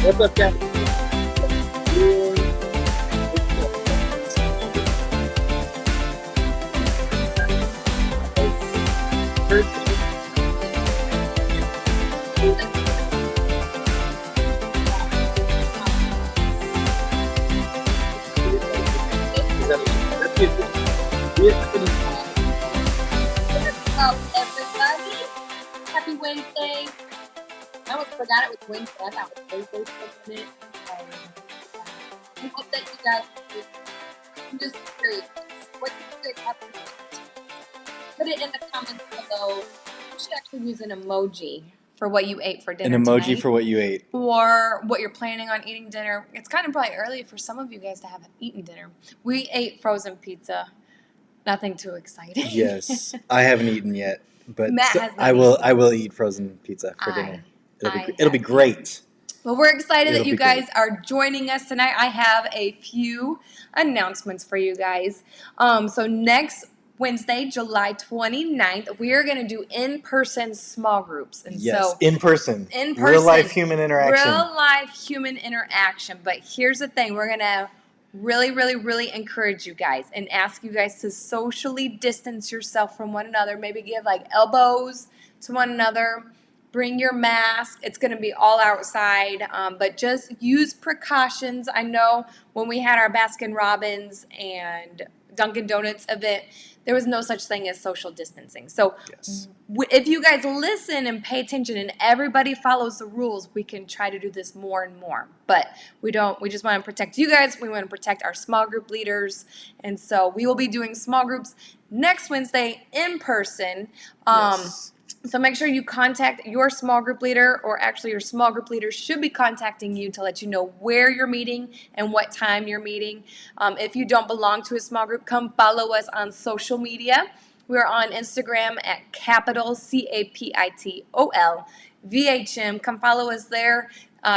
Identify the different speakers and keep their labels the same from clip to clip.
Speaker 1: What's up, Captain?
Speaker 2: Everybody, happy Wednesday. I almost forgot it was Wednesday. I thought it was Thursday for a minute. I hope that you guys, I'm just curious, what do you guys have to put it in the comments below. You should actually use an emoji for what you ate for dinner
Speaker 3: An emoji
Speaker 2: tonight,
Speaker 3: for what you ate.
Speaker 2: or what you're planning on eating dinner. It's kind of probably early for some of you guys to have eaten dinner. We ate frozen pizza. Nothing too exciting.
Speaker 3: Yes, I haven't eaten yet, but
Speaker 2: Matt has not
Speaker 3: I will.
Speaker 2: eaten.
Speaker 3: I will eat frozen pizza for dinner.
Speaker 2: I
Speaker 3: It'll be
Speaker 2: have
Speaker 3: great.
Speaker 2: Well, we're excited that
Speaker 3: It'll
Speaker 2: you
Speaker 3: be
Speaker 2: guys are joining us tonight. I have a few announcements for you guys. So next Wednesday, July 29th, we are going to do in-person small groups. And
Speaker 3: Yes,
Speaker 2: so
Speaker 3: in person,
Speaker 2: in person,
Speaker 3: real life human interaction.
Speaker 2: real life human interaction. But here's the thing, we're going to really encourage you guys and ask you guys to socially distance yourself from one another. Maybe give like elbows to one another. Bring your mask. It's going to be all outside, but just use precautions. I know when we had our Baskin Robbins and Dunkin' Donuts event, there was no such thing as social distancing. So
Speaker 3: Yes.
Speaker 2: if you guys listen and pay attention and everybody follows the rules, we can try to do this more and more. But we just want to protect you guys. We want to protect our small group leaders. And so we will be doing small groups next Wednesday in person.
Speaker 3: Yes.
Speaker 2: So make sure you contact your small group leader, or actually your small group leader should be contacting you to let you know where you're meeting and what time you're meeting. If you don't belong to a small group, come follow us on social media. We're on Instagram at capital CAPITOL VHM. Come follow us there.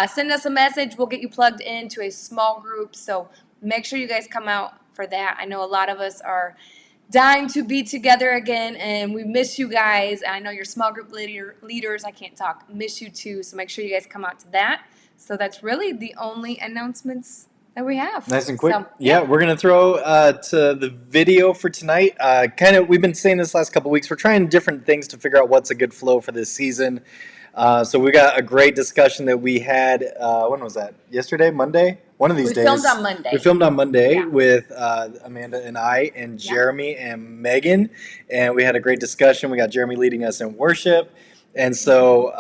Speaker 2: Send us a message. We'll get you plugged into a small group. So make sure you guys come out for that. I know a lot of us are dying to be together again, and we miss you guys. I know your small group leaders, I can't talk, miss you too. So make sure you guys come out to that. So that's really the only announcements that we have.
Speaker 3: Nice and quick.
Speaker 2: So,
Speaker 3: yeah, we're gonna throw to the video for tonight. We've been saying this last couple weeks. We're trying different things to figure out what's a good flow for this season. So we got a great discussion that we had. When was that? Yesterday, Monday? One of these
Speaker 2: We
Speaker 3: days.
Speaker 2: filmed on Monday.
Speaker 3: We filmed on Monday
Speaker 2: Yeah.
Speaker 3: with Amanda and I and
Speaker 2: Yeah.
Speaker 3: Jeremy and Megan, and we had a great discussion. We got Jeremy leading us in worship, and so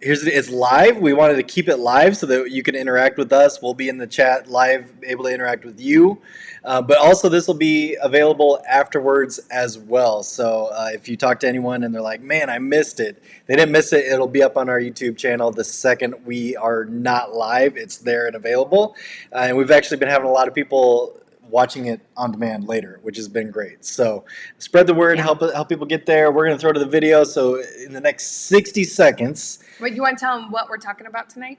Speaker 3: it's live. We wanted to keep it live so that you can interact with us. We'll be in the chat live, able to interact with you. But also, this will be available afterwards as well. So if you talk to anyone and they're like, man, I missed it, they didn't miss it. It'll be up on our YouTube channel the second we are not live. It's there and available. And we've actually been having a lot of people watching it on demand later, which has been great. So spread the word,
Speaker 2: Yeah.
Speaker 3: help people get there. We're going to throw to the video. So in the next 60 seconds.
Speaker 2: Wait, you want to tell them what we're talking about tonight?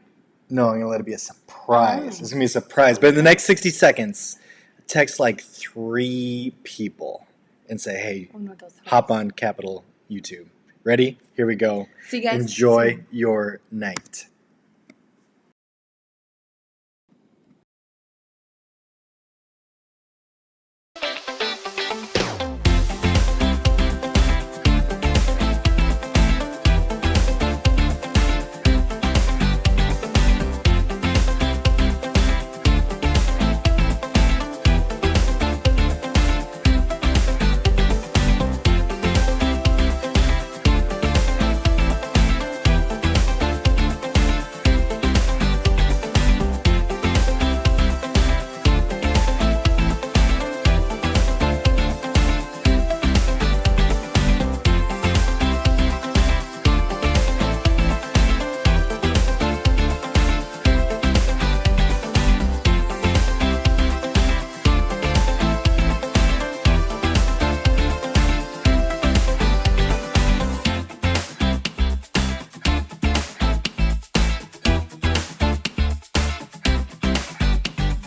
Speaker 3: No, I'm going to let it be a surprise.
Speaker 2: Oh.
Speaker 3: It's going to be a surprise. But in the next 60 seconds, text like 3 people and say, hey,
Speaker 2: Oh, no, those
Speaker 3: hop on Capital YouTube. Ready? Here we go.
Speaker 2: See you guys.
Speaker 3: Enjoy your night.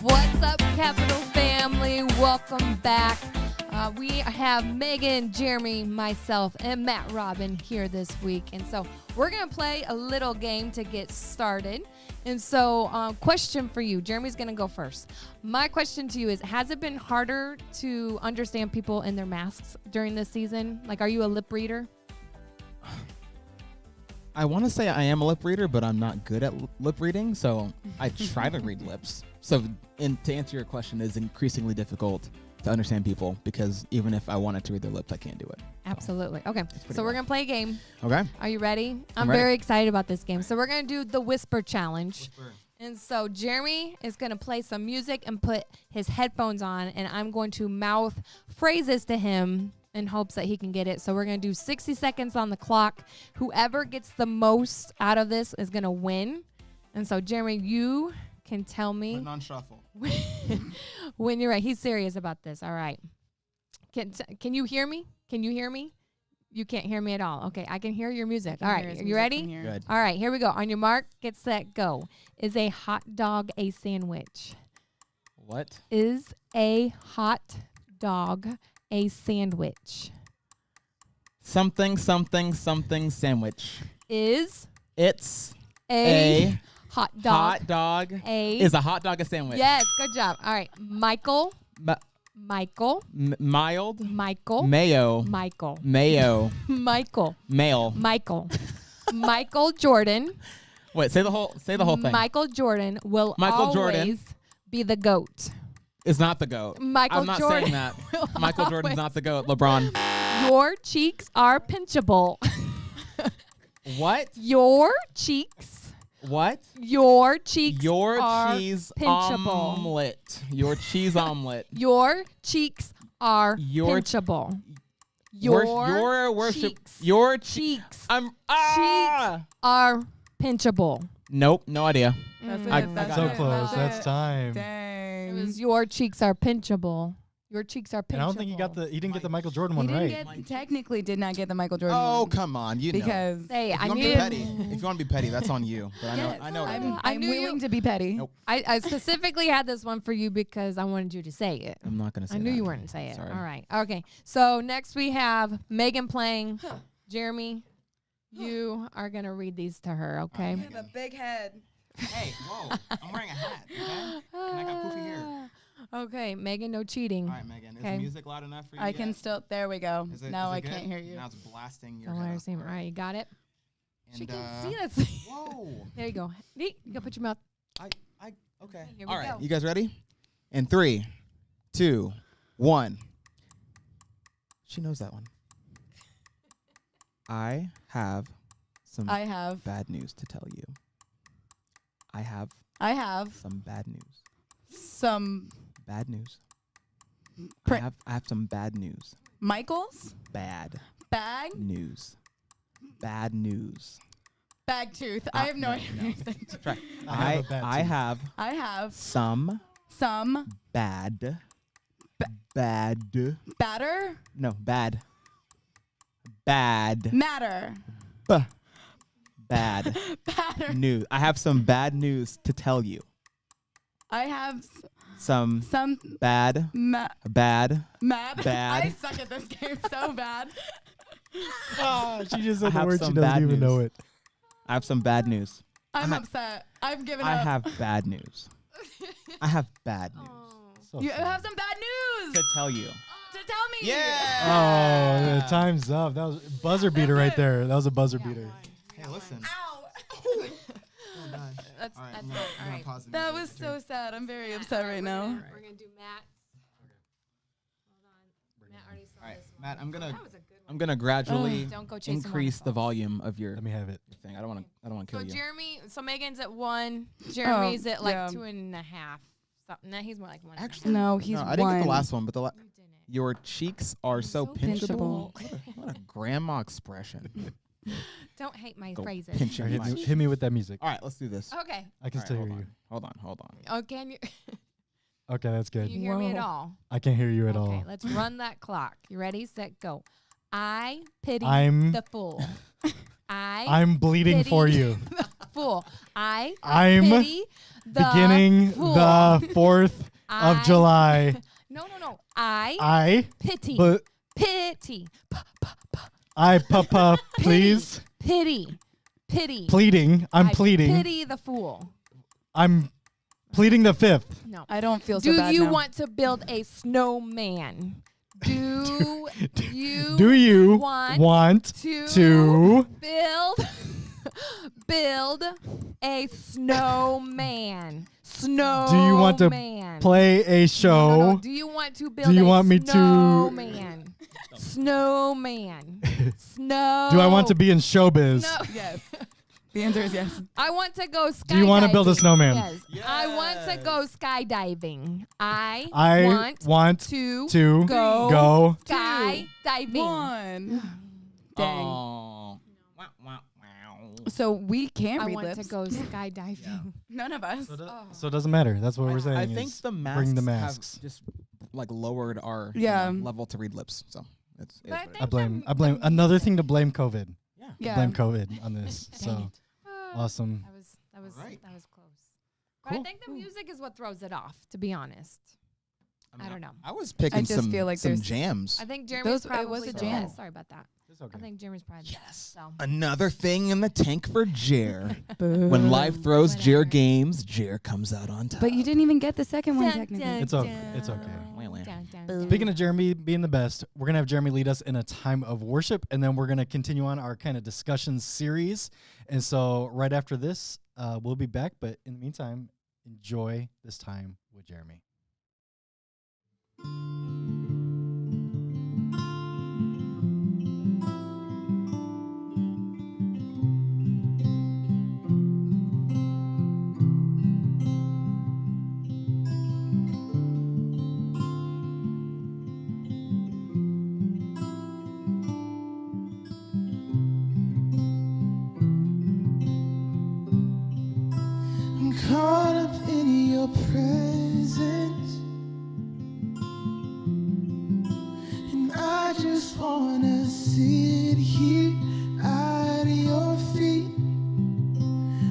Speaker 1: What's up, Capital family? Welcome back. We have Megan, Jeremy, myself, and Matt Robin here this week. And so we're going to play a little game to get started. And so question for you. Jeremy's going to go first. My question to you is, has it been harder to understand people in their masks during this season? Like, are you a lip reader?
Speaker 4: I want to say I am a lip reader, but I'm not good at lip reading, so I try to read lips. So to answer your question, it's increasingly difficult to understand people because even if I wanted to read their lips, I can't do it.
Speaker 1: Absolutely. Okay.
Speaker 4: pretty
Speaker 1: So we're
Speaker 4: rough.
Speaker 1: going to play a game.
Speaker 4: Okay.
Speaker 1: Are you ready? I'm
Speaker 4: ready.
Speaker 1: very excited about this game. So we're going to do the Whisper Challenge. And so Jeremy is going to play some music and put his headphones on, and I'm going to mouth phrases to him in hopes that he can get it. So we're going to do 60 seconds on the clock. Whoever gets the most out of this is going to win. And so, Jeremy, you can tell me
Speaker 4: Non-shuffle.
Speaker 1: when you're right. He's serious about this. All right. Can you hear me? Can you hear me? You can't hear me at all. Okay, I can hear your music. All right, are you ready?
Speaker 4: Good.
Speaker 1: All right, here we go. On your mark, get set, go. Is a hot dog a sandwich?
Speaker 4: What?
Speaker 1: Is a hot dog a sandwich?
Speaker 4: Something sandwich.
Speaker 1: Is
Speaker 4: It's
Speaker 1: a hot dog
Speaker 4: hot dog.
Speaker 1: a
Speaker 4: Is a hot dog a sandwich?
Speaker 1: Yes, good job. All right, Michael, Michael,
Speaker 4: Mild.
Speaker 1: Michael,
Speaker 4: Mayo.
Speaker 1: Michael,
Speaker 4: Mayo.
Speaker 1: Michael,
Speaker 4: Male.
Speaker 1: Michael, Michael Jordan.
Speaker 4: Wait, say the whole thing.
Speaker 1: Michael Jordan will
Speaker 4: Michael
Speaker 1: always
Speaker 4: Jordan.
Speaker 1: be the GOAT.
Speaker 4: Is not the GOAT.
Speaker 1: Michael
Speaker 4: I'm not
Speaker 1: Jordan
Speaker 4: saying that.
Speaker 1: will
Speaker 4: Michael Jordan's
Speaker 1: always-
Speaker 4: not the GOAT. LeBron.
Speaker 1: Your cheeks are pinchable.
Speaker 4: What?
Speaker 1: Your cheeks.
Speaker 4: What?
Speaker 1: Your cheeks
Speaker 4: Your
Speaker 1: are
Speaker 4: cheese
Speaker 1: pinchable.
Speaker 4: omelet. Your cheese omelet.
Speaker 1: Your cheeks are
Speaker 4: Your-
Speaker 1: pinchable.
Speaker 4: Your worship.
Speaker 1: cheeks.
Speaker 4: Your
Speaker 1: cheeks
Speaker 4: I'm
Speaker 1: are pinchable.
Speaker 4: Nope, no idea.
Speaker 5: That's
Speaker 1: Mm.
Speaker 5: it. That's
Speaker 4: got
Speaker 6: So
Speaker 4: it.
Speaker 5: it.
Speaker 6: close.
Speaker 5: That's
Speaker 6: That's
Speaker 5: it.
Speaker 6: time.
Speaker 1: It
Speaker 5: Dang.
Speaker 1: was your cheeks are pinchable. Your cheeks are pinchable.
Speaker 6: And I don't think he didn't get the Michael Jordan
Speaker 5: He
Speaker 6: one
Speaker 5: didn't
Speaker 6: right.
Speaker 5: get, technically did not get the Michael Jordan
Speaker 4: Oh,
Speaker 5: one.
Speaker 4: come on, you know.
Speaker 5: Because
Speaker 1: Hey,
Speaker 4: If
Speaker 1: I
Speaker 4: you want to
Speaker 1: knew.
Speaker 4: be petty, if you want to be petty, that's on you. But
Speaker 5: yes,
Speaker 4: I know. What
Speaker 5: I'm,
Speaker 4: it is.
Speaker 1: I
Speaker 5: I'm
Speaker 1: knew
Speaker 5: willing
Speaker 1: you-
Speaker 5: to be petty.
Speaker 4: Nope.
Speaker 1: I specifically had this one for you because I wanted you to say it.
Speaker 4: I'm not gonna say.
Speaker 1: I knew
Speaker 4: that.
Speaker 1: you weren't gonna say it.
Speaker 4: Sorry.
Speaker 1: All right. Okay. So next we have Megan playing. Jeremy, you are gonna read these to her. Okay.
Speaker 4: You have
Speaker 5: a big head.
Speaker 4: Hey, whoa! I'm wearing a hat. Okay. And I got poofy hair.
Speaker 1: Okay, Megan, no cheating.
Speaker 4: All right, Megan. Is
Speaker 1: Okay.
Speaker 4: the music loud enough for you?
Speaker 5: I can
Speaker 4: yet?
Speaker 5: still. There we go.
Speaker 4: Is it,
Speaker 5: now
Speaker 4: is it
Speaker 5: I
Speaker 4: good?
Speaker 5: can't hear you.
Speaker 4: Now it's blasting your
Speaker 1: Don't
Speaker 4: head
Speaker 1: let her
Speaker 4: off.
Speaker 1: see. All right, you got it. She
Speaker 4: And,
Speaker 1: can see us.
Speaker 4: Whoa.
Speaker 1: There you go. Neat. You go put your mouth.
Speaker 4: Okay.
Speaker 1: Here we
Speaker 4: All right.
Speaker 1: go.
Speaker 4: You guys ready? In 3, 2, 1. She knows that one. I have some
Speaker 5: I have.
Speaker 4: bad news to tell you. I have some bad news.
Speaker 5: Some
Speaker 4: Bad news.
Speaker 5: Pri-
Speaker 4: I have some bad news.
Speaker 5: Michaels.
Speaker 4: Bad
Speaker 5: Bag.
Speaker 4: news. Bad news.
Speaker 5: Bag tooth. I have no idea.
Speaker 4: no.
Speaker 5: what you're saying.
Speaker 4: Try.
Speaker 6: I have a bad
Speaker 4: I
Speaker 6: tooth.
Speaker 4: have
Speaker 5: I have
Speaker 4: some
Speaker 5: some
Speaker 4: bad.
Speaker 5: batter.
Speaker 4: No, bad. Bad.
Speaker 5: Matter.
Speaker 4: B- bad
Speaker 5: Batter.
Speaker 4: news. I have some bad news to tell you.
Speaker 5: I have
Speaker 4: Some
Speaker 5: some
Speaker 4: bad.
Speaker 5: mad.
Speaker 4: Bad.
Speaker 5: I suck at this game so bad.
Speaker 6: She just
Speaker 4: I
Speaker 6: said the
Speaker 4: have
Speaker 6: word. She
Speaker 4: some
Speaker 6: doesn't
Speaker 4: bad
Speaker 6: even know
Speaker 4: news.
Speaker 6: it.
Speaker 4: I have some bad news.
Speaker 5: I'm
Speaker 4: I-
Speaker 5: upset. I've given
Speaker 4: I
Speaker 5: up.
Speaker 4: have bad news. I have bad news
Speaker 6: So
Speaker 5: You
Speaker 6: sad.
Speaker 5: have some bad news
Speaker 4: to tell you.
Speaker 5: to tell me.
Speaker 6: Oh, the time's up. That was a buzzer beater right there. That was a buzzer beater.
Speaker 4: Hey, listen.
Speaker 5: Ow.
Speaker 1: That's
Speaker 4: All right,
Speaker 1: that's
Speaker 4: I'm
Speaker 1: fine.
Speaker 4: gonna
Speaker 1: All right.
Speaker 4: pause the
Speaker 5: That
Speaker 4: music.
Speaker 5: was so sad. I'm very
Speaker 1: Matt,
Speaker 5: upset
Speaker 1: all
Speaker 5: right
Speaker 1: we're
Speaker 5: now.
Speaker 1: gonna- We're gonna do Matt. Hold on. Matt already saw
Speaker 4: All right,
Speaker 1: this one.
Speaker 4: Matt, I'm gonna
Speaker 1: That was a good one.
Speaker 4: I'm gonna gradually
Speaker 1: Don't go chasing
Speaker 4: increase the
Speaker 1: waterfalls.
Speaker 4: volume of your
Speaker 6: Let me have it.
Speaker 4: thing. I don't want to
Speaker 1: So
Speaker 4: kill you.
Speaker 1: Jeremy, so Megan's at 1. Jeremy's at like
Speaker 5: yeah.
Speaker 1: 2.5. Something. No, he's more like 1.
Speaker 4: Actually,
Speaker 5: No, he's
Speaker 4: no, I didn't get the
Speaker 5: one.
Speaker 4: last one, but
Speaker 1: you didn't.
Speaker 4: your cheeks are so
Speaker 1: so
Speaker 4: pinchable.
Speaker 1: pinchable.
Speaker 4: What a grandma expression.
Speaker 1: Don't hate my
Speaker 4: Go
Speaker 1: phrases.
Speaker 4: pinch
Speaker 6: All right,
Speaker 4: your
Speaker 6: hit me with that music.
Speaker 4: All right, let's do this.
Speaker 1: Okay.
Speaker 6: I can
Speaker 4: All right,
Speaker 6: still hear
Speaker 4: hold
Speaker 6: you.
Speaker 4: on. Hold on.
Speaker 1: Oh, can you?
Speaker 6: Okay, that's
Speaker 1: Can
Speaker 6: good.
Speaker 1: you hear me at
Speaker 5: Whoa.
Speaker 1: all?
Speaker 6: I can't hear you at
Speaker 1: Okay,
Speaker 6: all.
Speaker 1: let's run that clock. You ready? Set, go. I pity
Speaker 6: I'm-
Speaker 1: the fool.
Speaker 6: I'm bleeding
Speaker 1: pity
Speaker 6: for you.
Speaker 1: the fool. I
Speaker 6: I'm
Speaker 1: pity the
Speaker 6: Beginning
Speaker 1: fool.
Speaker 6: the 4th of
Speaker 1: I-
Speaker 6: July.
Speaker 1: No. I
Speaker 6: I
Speaker 1: pity.
Speaker 6: but
Speaker 1: Pity.
Speaker 6: Papa, please.
Speaker 1: Pity.
Speaker 6: Pleading. I'm
Speaker 1: I
Speaker 6: pleading.
Speaker 1: Pity the fool.
Speaker 6: I'm pleading the 5th.
Speaker 1: No.
Speaker 5: I don't feel so
Speaker 1: Do
Speaker 5: bad
Speaker 1: you
Speaker 5: now.
Speaker 1: want to build a snowman? Do you
Speaker 6: Do you
Speaker 1: want
Speaker 6: to
Speaker 1: build a snowman? Snowman.
Speaker 6: Do you want to play a show?
Speaker 1: No. Do you want to build
Speaker 6: Do you
Speaker 1: a
Speaker 6: want me to-
Speaker 1: snowman? Snowman. Snow.
Speaker 6: Do I want to be in showbiz?
Speaker 1: No.
Speaker 5: Yes. The answer is yes.
Speaker 1: I want to go skydiving.
Speaker 6: Do you want to build a snowman?
Speaker 1: Yes. I want to go skydiving. I
Speaker 6: I want
Speaker 1: to
Speaker 6: to go.
Speaker 1: skydiving.
Speaker 5: One. Dang.
Speaker 4: Oh. Wow, wow, wow.
Speaker 5: So we can't
Speaker 1: I
Speaker 5: read
Speaker 1: want
Speaker 5: lips.
Speaker 1: to go skydiving.
Speaker 5: None of us.
Speaker 6: So it doesn't matter. That's what we're saying.
Speaker 4: I think
Speaker 6: is
Speaker 4: the masks,
Speaker 6: bring the masks.
Speaker 4: have just like lowered our
Speaker 5: Yeah.
Speaker 4: level to read lips. So it's
Speaker 1: But I
Speaker 4: what it
Speaker 1: think
Speaker 6: I blame.
Speaker 1: the-
Speaker 6: I blame.
Speaker 1: the
Speaker 6: Another
Speaker 1: music-
Speaker 6: thing to blame COVID.
Speaker 4: is. Yeah.
Speaker 5: Yeah.
Speaker 6: Blame COVID on this. So awesome.
Speaker 1: That was
Speaker 4: Alright.
Speaker 1: close. But I
Speaker 6: Cool.
Speaker 1: think the music is what throws it off, to be honest. I don't know.
Speaker 4: I was picking
Speaker 5: just
Speaker 4: some
Speaker 5: feel like
Speaker 4: some
Speaker 5: there's-
Speaker 4: jams.
Speaker 1: I think Jeremy's
Speaker 5: It
Speaker 1: probably
Speaker 5: was a
Speaker 1: the
Speaker 5: jam.
Speaker 1: best. Sorry about that.
Speaker 6: It's okay.
Speaker 1: I think Jeremy's probably the
Speaker 4: Yes.
Speaker 1: best. So.
Speaker 4: Another thing in the tank for Jer.
Speaker 5: Boo.
Speaker 4: When life throws Jer
Speaker 1: Whatever.
Speaker 4: games, Jer comes out on top.
Speaker 5: But you didn't even get the second one
Speaker 1: Dun,
Speaker 5: technically.
Speaker 1: dun,
Speaker 6: It's okay.
Speaker 1: dun,
Speaker 6: It's okay.
Speaker 4: Wah, wah.
Speaker 1: dun, dun,
Speaker 5: Boo.
Speaker 1: dun.
Speaker 6: Speaking of Jeremy being the best, we're going to have Jeremy lead us in a time of worship, and then we're going to continue on our kind of discussion series. And so right after this, we'll be back. But in the meantime, enjoy this time with Jeremy.
Speaker 7: I'm caught up in your presence, and I just wanna sit here at your feet.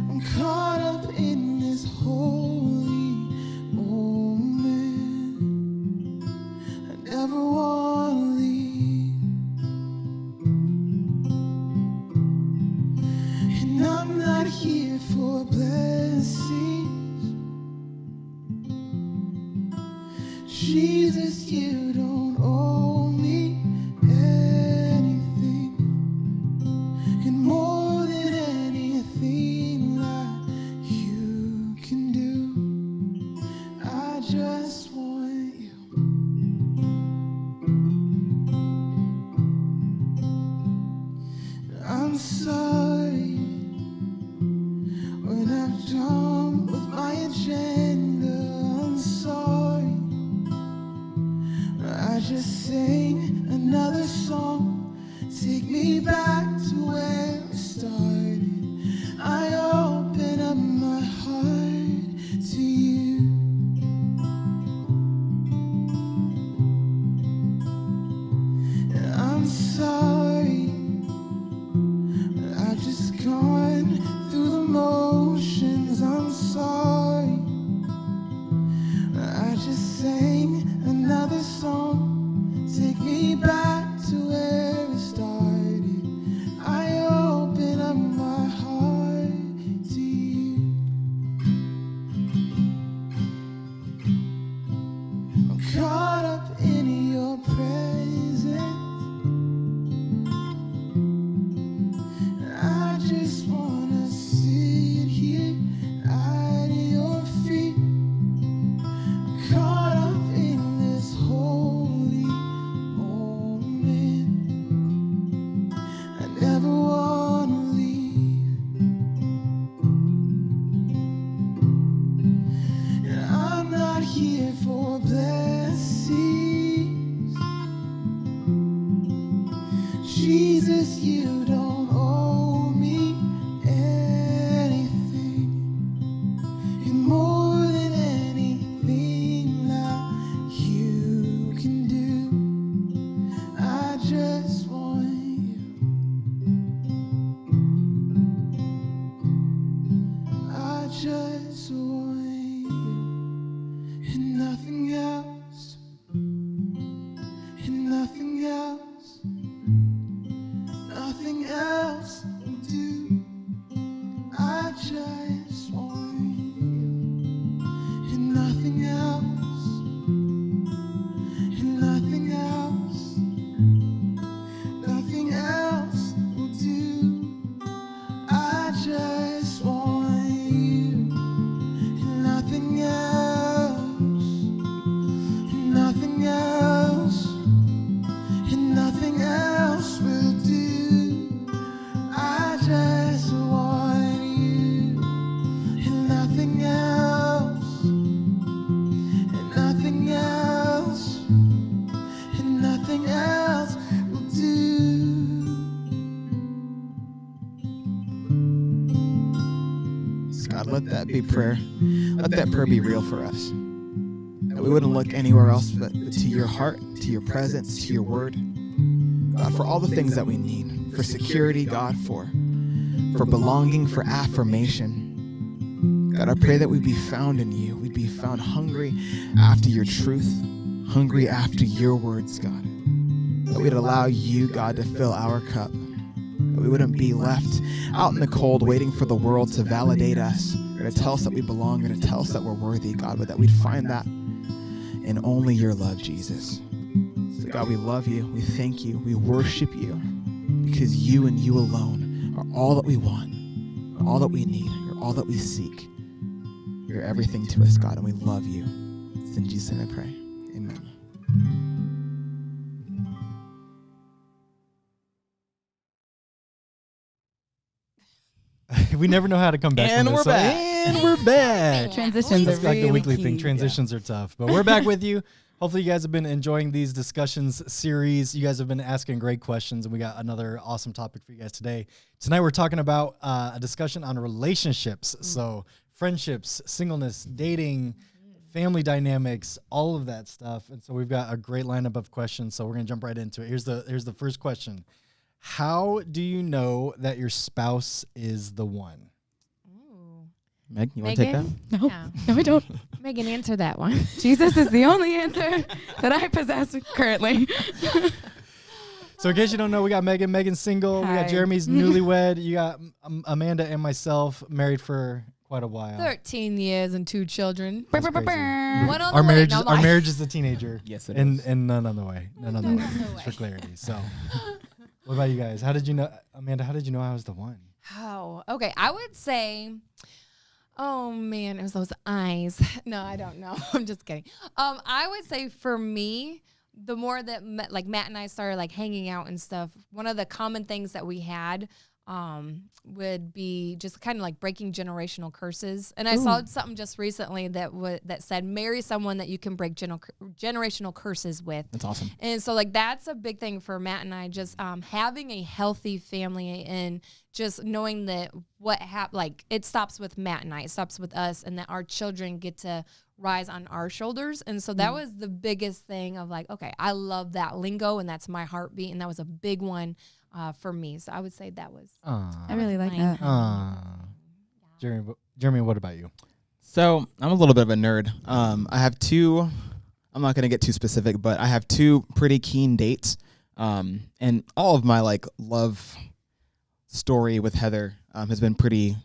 Speaker 7: I'm caught up in this holy moment. I never wanna leave, and I'm not here for blessings. Jesus, you don't owe me anything, and more than I'm sorry when I've done with my agenda. I'm sorry. I just sang another song. Take me back to where it started. I open up my heart to you. And I'm sorry, but I've just gone through the motions. I'm sorry, but I just sang another song. Take me back to where it started. I open up my heart to you. I'm caught up in your presence. I just wanna sit here at your feet. I'm caught up in this holy moment. I never wanna leave. And I'm not here for blessings. Jesus, you don't owe me anything. You're more than anything that you can do. I just want you. I just want you. And nothing else. And nothing else. Nothing else will do. I just want you. And nothing else. And nothing else. Nothing else will do. I just want you. And nothing else. And nothing else. And nothing else will do. I just want you. And nothing else. And nothing else. And nothing else will do.
Speaker 4: So God, let that be prayer. Let that prayer be real for us. That we wouldn't look anywhere else but to your heart, to your presence, to your word. God, for all the things that we need. For security, God, for belonging, for affirmation. God, I pray that we'd be found in you. We'd be found hungry after your truth, hungry after your words, God. That we'd allow you, God, to fill our cup. That we wouldn't be left out in the cold waiting for the world to validate us or to tell us that we belong or to tell us that we're worthy, God, but that we'd find that in only your love, Jesus. So God, we love you, we thank you, we worship you because you and you alone are all that we want, all that we need, you're all that we seek. You're everything to us, God, and we love you. It's in Jesus' name I pray. Amen.
Speaker 6: We never know how to come back.
Speaker 4: And
Speaker 6: from this,
Speaker 4: we're
Speaker 6: so-
Speaker 4: back.
Speaker 6: And we're back.
Speaker 5: Transitions
Speaker 6: That's
Speaker 5: are
Speaker 6: like the
Speaker 5: really
Speaker 6: weekly
Speaker 5: key.
Speaker 6: thing. Transitions are tough, but we're back with you. Hopefully you guys have been enjoying these discussions series. You guys have been asking great questions, and we got another awesome topic for you guys today. Tonight we're talking about a discussion on relationships. So friendships, singleness, dating, family dynamics, all of that stuff. And so we've got a great lineup of questions. So we're gonna jump right into it. Here's the first question. How do you know that your spouse is the one?
Speaker 4: Meg, you want to take that?
Speaker 5: No,
Speaker 1: Yeah.
Speaker 5: no, I don't.
Speaker 1: Megan, answer that one.
Speaker 5: Jesus is the only answer that I possess currently.
Speaker 6: So in case you don't know, we got Megan. Megan's single. We
Speaker 5: Hi.
Speaker 6: got Jeremy's newlywed. You got Amanda and myself married for quite a while.
Speaker 1: 13 years and 2 children.
Speaker 6: That's crazy.
Speaker 1: One on
Speaker 6: Our
Speaker 1: the way.
Speaker 6: marriage,
Speaker 1: No,
Speaker 6: our
Speaker 1: mine.
Speaker 6: marriage is a teenager.
Speaker 4: Yes, it
Speaker 6: and
Speaker 4: is.
Speaker 6: and none on the way. None on the way.
Speaker 1: None on the
Speaker 6: Just for
Speaker 1: way.
Speaker 6: clarity. So, what about you guys? How did you know, Amanda? How did you know I was the one?
Speaker 1: Oh, okay. I would say, oh man, it was those eyes. No, I don't know. I'm just kidding. I would say for me, the more that like Matt and I started like hanging out and stuff, one of the common things that we had would be just kind of like breaking generational curses. And I saw something just recently that said marry someone that you can break generational curses with.
Speaker 4: That's awesome.
Speaker 1: And so like that's a big thing for Matt and I, just having a healthy family and just knowing that like it stops with Matt and I, it stops with us, and that our children get to rise on our shoulders. And so that was the biggest thing of like, okay, I love that lingo and that's my heartbeat. And that was a big one for me. So I would say that was.
Speaker 5: I really like
Speaker 1: mine.
Speaker 5: that.
Speaker 6: Jeremy, what about you?
Speaker 4: So I'm a little bit of a nerd. I have two. I'm not going to get too specific, but I have two pretty keen dates. And all of my like love story with Heather has been pretty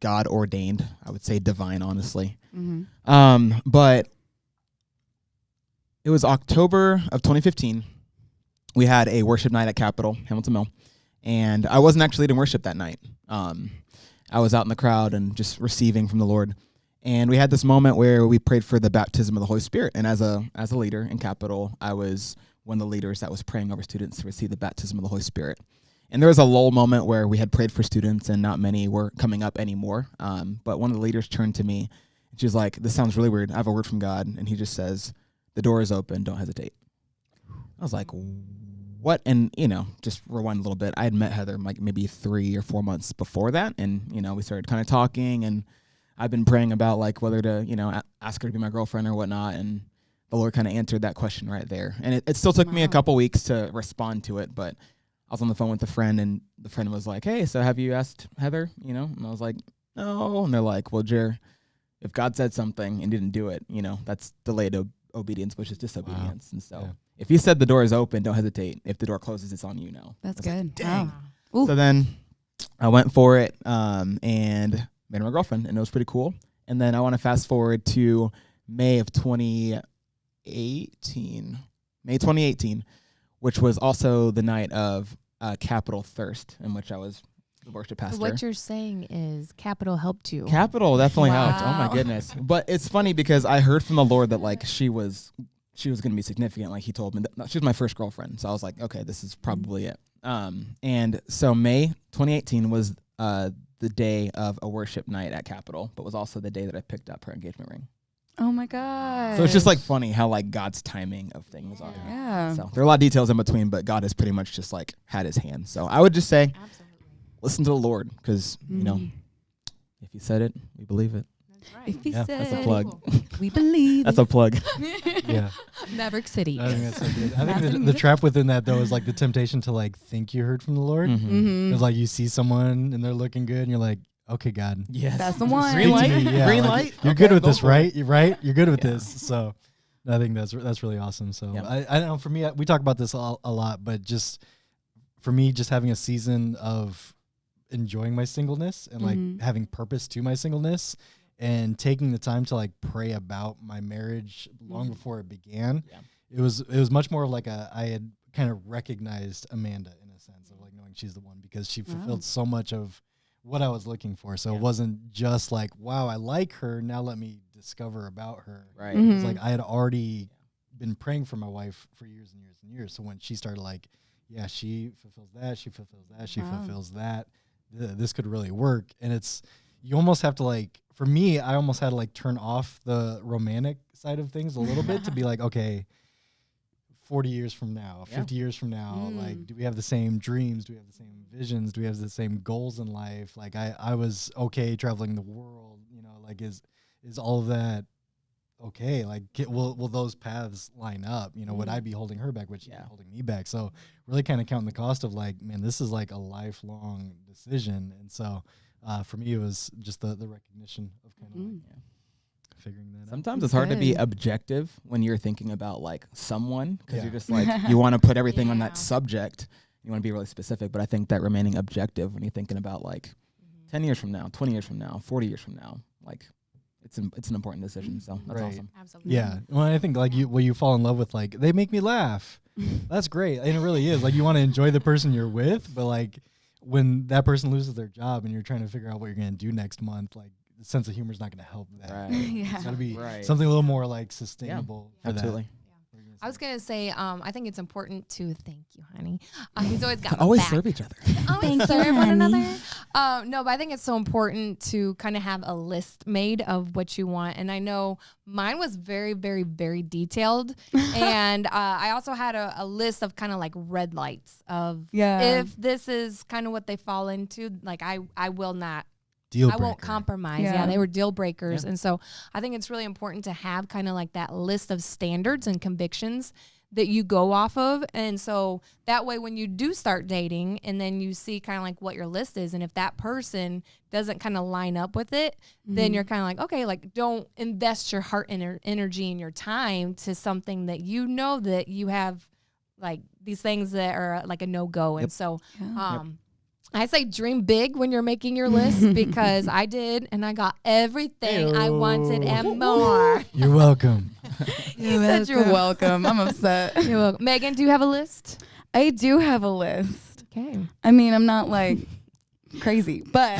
Speaker 4: God ordained. I would say divine, honestly. But it was October of 2015. We had a worship night at Capitol, Hamilton Mill, and I wasn't actually leading worship that night. I was out in the crowd and just receiving from the Lord. And we had this moment where we prayed for the baptism of the Holy Spirit. And as a leader in Capitol, I was one of the leaders that was praying over students to receive the baptism of the Holy Spirit. And there was a lull moment where we had prayed for students and not many were coming up anymore. But one of the leaders turned to me and she was like, "This sounds really weird. I have a word from God." And he just says, "The door is open. Don't hesitate." I was like, what? And, just rewind a little bit. I had met Heather like maybe 3 or 4 months before that. And, we started kind of talking, and I've been praying about like whether to, ask her to be my girlfriend or whatnot. And the Lord kind of answered that question right there. And it still took me a couple weeks to respond to it, but I was on the phone with a friend, and the friend was like, "Hey, so have you asked Heather?" And I was like, "No." And they're like, "Well, Jer, if God said something and didn't do it, that's delayed obedience, which is disobedience." And so if he said the door is open, don't hesitate. If the door closes, it's on you now.
Speaker 5: That's
Speaker 4: I was
Speaker 5: good.
Speaker 4: like, dang.
Speaker 5: Wow.
Speaker 4: So then I went for it and made her my girlfriend, and it was pretty cool. And then I want to fast forward to May of 2018, which was also the night of Capitol Thirst, in which I was the worship pastor.
Speaker 1: So what you're saying is Capitol helped you.
Speaker 4: Capitol definitely helped. Oh
Speaker 1: Wow.
Speaker 4: my goodness. But it's funny because I heard from the Lord that like she was going to be significant. Like he told me that she was my first girlfriend. So I was like, okay, this is probably it. And so May 2018 was the day of a worship night at Capitol, but was also the day that I picked up her engagement ring.
Speaker 5: Oh my God.
Speaker 4: So it's just like funny how like God's timing of things are.
Speaker 5: Yeah.
Speaker 4: So there are a lot of details in between, but God has pretty much just like had his hand. So I would just say, listen to the Lord, because if he said it, we believe it.
Speaker 5: If he
Speaker 6: Yeah,
Speaker 5: said
Speaker 4: That's a plug.
Speaker 5: we believe.
Speaker 4: That's a plug.
Speaker 6: Yeah.
Speaker 1: Maverick City.
Speaker 6: I think that's so good. I think the trap within that though is like the temptation to like think you heard from the Lord.
Speaker 4: Mhm.
Speaker 6: It's like you see someone and they're looking good and you're like, okay, God.
Speaker 4: Yes.
Speaker 5: That's the one.
Speaker 4: Green light?
Speaker 6: Speak to me. Yeah,
Speaker 4: Green
Speaker 6: like,
Speaker 4: light?
Speaker 6: You're
Speaker 4: Okay,
Speaker 6: good with
Speaker 4: go
Speaker 6: this,
Speaker 4: for it.
Speaker 6: right? You're right. You're good with
Speaker 4: Yeah.
Speaker 6: this. So I think that's really awesome. So
Speaker 4: Yeah.
Speaker 6: I don't know, for me, we talk about this a lot, but just for me, just having a season of enjoying my singleness and like having purpose to my singleness and taking the time to like pray about my marriage long before it began.
Speaker 4: Yeah.
Speaker 6: It was much more of like I had kind of recognized Amanda in a sense of like knowing she's the one, because she fulfilled so much of what I was looking for. So it wasn't just like, wow, I like her, now let me discover about her.
Speaker 4: Right.
Speaker 6: It's like I had already been praying for my wife for years and years and years. So when she started like, yeah, she fulfills that, she fulfills that, she fulfills that, this could really work. And you almost have to like, for me, I almost had to like turn off the romantic side of things a little bit to be like, okay, 40 years from now, 50 years from now, like, do we have the same dreams? Do we have the same visions? Do we have the same goals in life? Like I was okay traveling the world, like is all of that okay? Like will those paths line up? Would I be holding her back? Would she be holding me back? So really kind of counting the cost of like, man, this is like a lifelong decision. And so for me, it was just the recognition of kind of like figuring that out.
Speaker 4: Sometimes it's hard to be objective when you're thinking about like someone, because you're just like, you want to put everything on that subject. You want to be really specific, but I think that remaining objective when you're thinking about like 10 years from now, 20 years from now, 40 years from now, like it's an important decision. So that's awesome.
Speaker 1: Absolutely.
Speaker 6: Yeah. Well, I think like you fall in love with like, they make me laugh. That's great. And it really is. Like you want to enjoy the person you're with, but like when that person loses their job and you're trying to figure out what you're going to do next month, like the sense of humor is not going to help that.
Speaker 4: Right.
Speaker 6: It's got to be
Speaker 4: Right.
Speaker 6: something a little more like sustainable. For
Speaker 4: Absolutely.
Speaker 6: That.
Speaker 1: I was gonna say, I think it's important to thank you, honey. He's always got my
Speaker 4: Always
Speaker 1: back.
Speaker 4: serve each other.
Speaker 1: Always
Speaker 5: Thank you,
Speaker 1: serve one
Speaker 5: honey.
Speaker 1: another. No, but I think it's so important to kind of have a list made of what you want. And I know mine was very, very, very detailed. And I also had a list of kind of like red lights of
Speaker 5: Yeah.
Speaker 1: if this is kind of what they fall into, like I will not.
Speaker 6: Deal
Speaker 1: I won't
Speaker 6: breaker.
Speaker 1: compromise.
Speaker 5: Yeah.
Speaker 1: Yeah, they were deal breakers.
Speaker 4: Yeah.
Speaker 1: And so I think it's really important to have kind of like that list of standards and convictions that you go off of. And so that way, when you do start dating and then you see kind of like what your list is, and if that person doesn't kind of line up with it, then you're kind of like, okay, like don't invest your heart and energy and your time to something that you know that you have like these things that are like a no-go. And so, I say dream big when you're making your list because I did, and I got everything I wanted and more.
Speaker 6: You're welcome.
Speaker 5: You said you're welcome. I'm upset.
Speaker 1: You're welcome. Megan, do you have a list?
Speaker 5: I do have a list.
Speaker 1: Okay.
Speaker 5: I mean, I'm not like crazy, but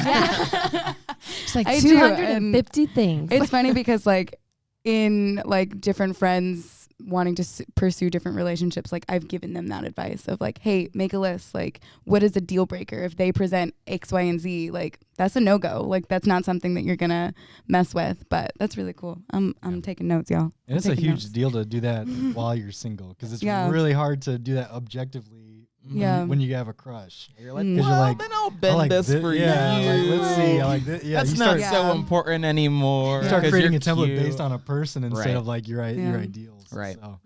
Speaker 1: It's like
Speaker 5: I do,
Speaker 1: 250 things.
Speaker 5: it's funny because like in like different friends wanting to pursue different relationships, like I've given them that advice of like, hey, make a list. Like, what is a deal breaker? If they present X, Y, and Z, like that's a no-go. Like that's not something that you're gonna mess with. But that's really cool. I'm taking notes, y'all.
Speaker 6: And it's
Speaker 5: I'm
Speaker 6: a
Speaker 5: taking
Speaker 6: huge
Speaker 5: notes.
Speaker 6: deal to do that while you're single because it's
Speaker 5: Yeah.
Speaker 6: really hard to do that objectively
Speaker 5: Yeah.
Speaker 6: when you have a crush.
Speaker 4: You're like,
Speaker 5: Mm.
Speaker 6: 'Cause you're
Speaker 4: well,
Speaker 6: like,
Speaker 4: then I'll
Speaker 6: I
Speaker 4: bend
Speaker 6: like
Speaker 4: this
Speaker 6: thi-
Speaker 4: for
Speaker 6: yeah,
Speaker 4: you.
Speaker 6: like, let's see. I like this. Yeah,
Speaker 4: That's
Speaker 6: you
Speaker 4: not
Speaker 6: start,
Speaker 4: so
Speaker 5: Yeah.
Speaker 4: important anymore.
Speaker 6: you start
Speaker 4: 'cause
Speaker 6: creating a
Speaker 4: you're
Speaker 6: template
Speaker 4: cute.
Speaker 6: based on a person instead
Speaker 4: Right.
Speaker 6: of like your
Speaker 5: Yeah.
Speaker 6: ideals.
Speaker 4: Right.
Speaker 6: So,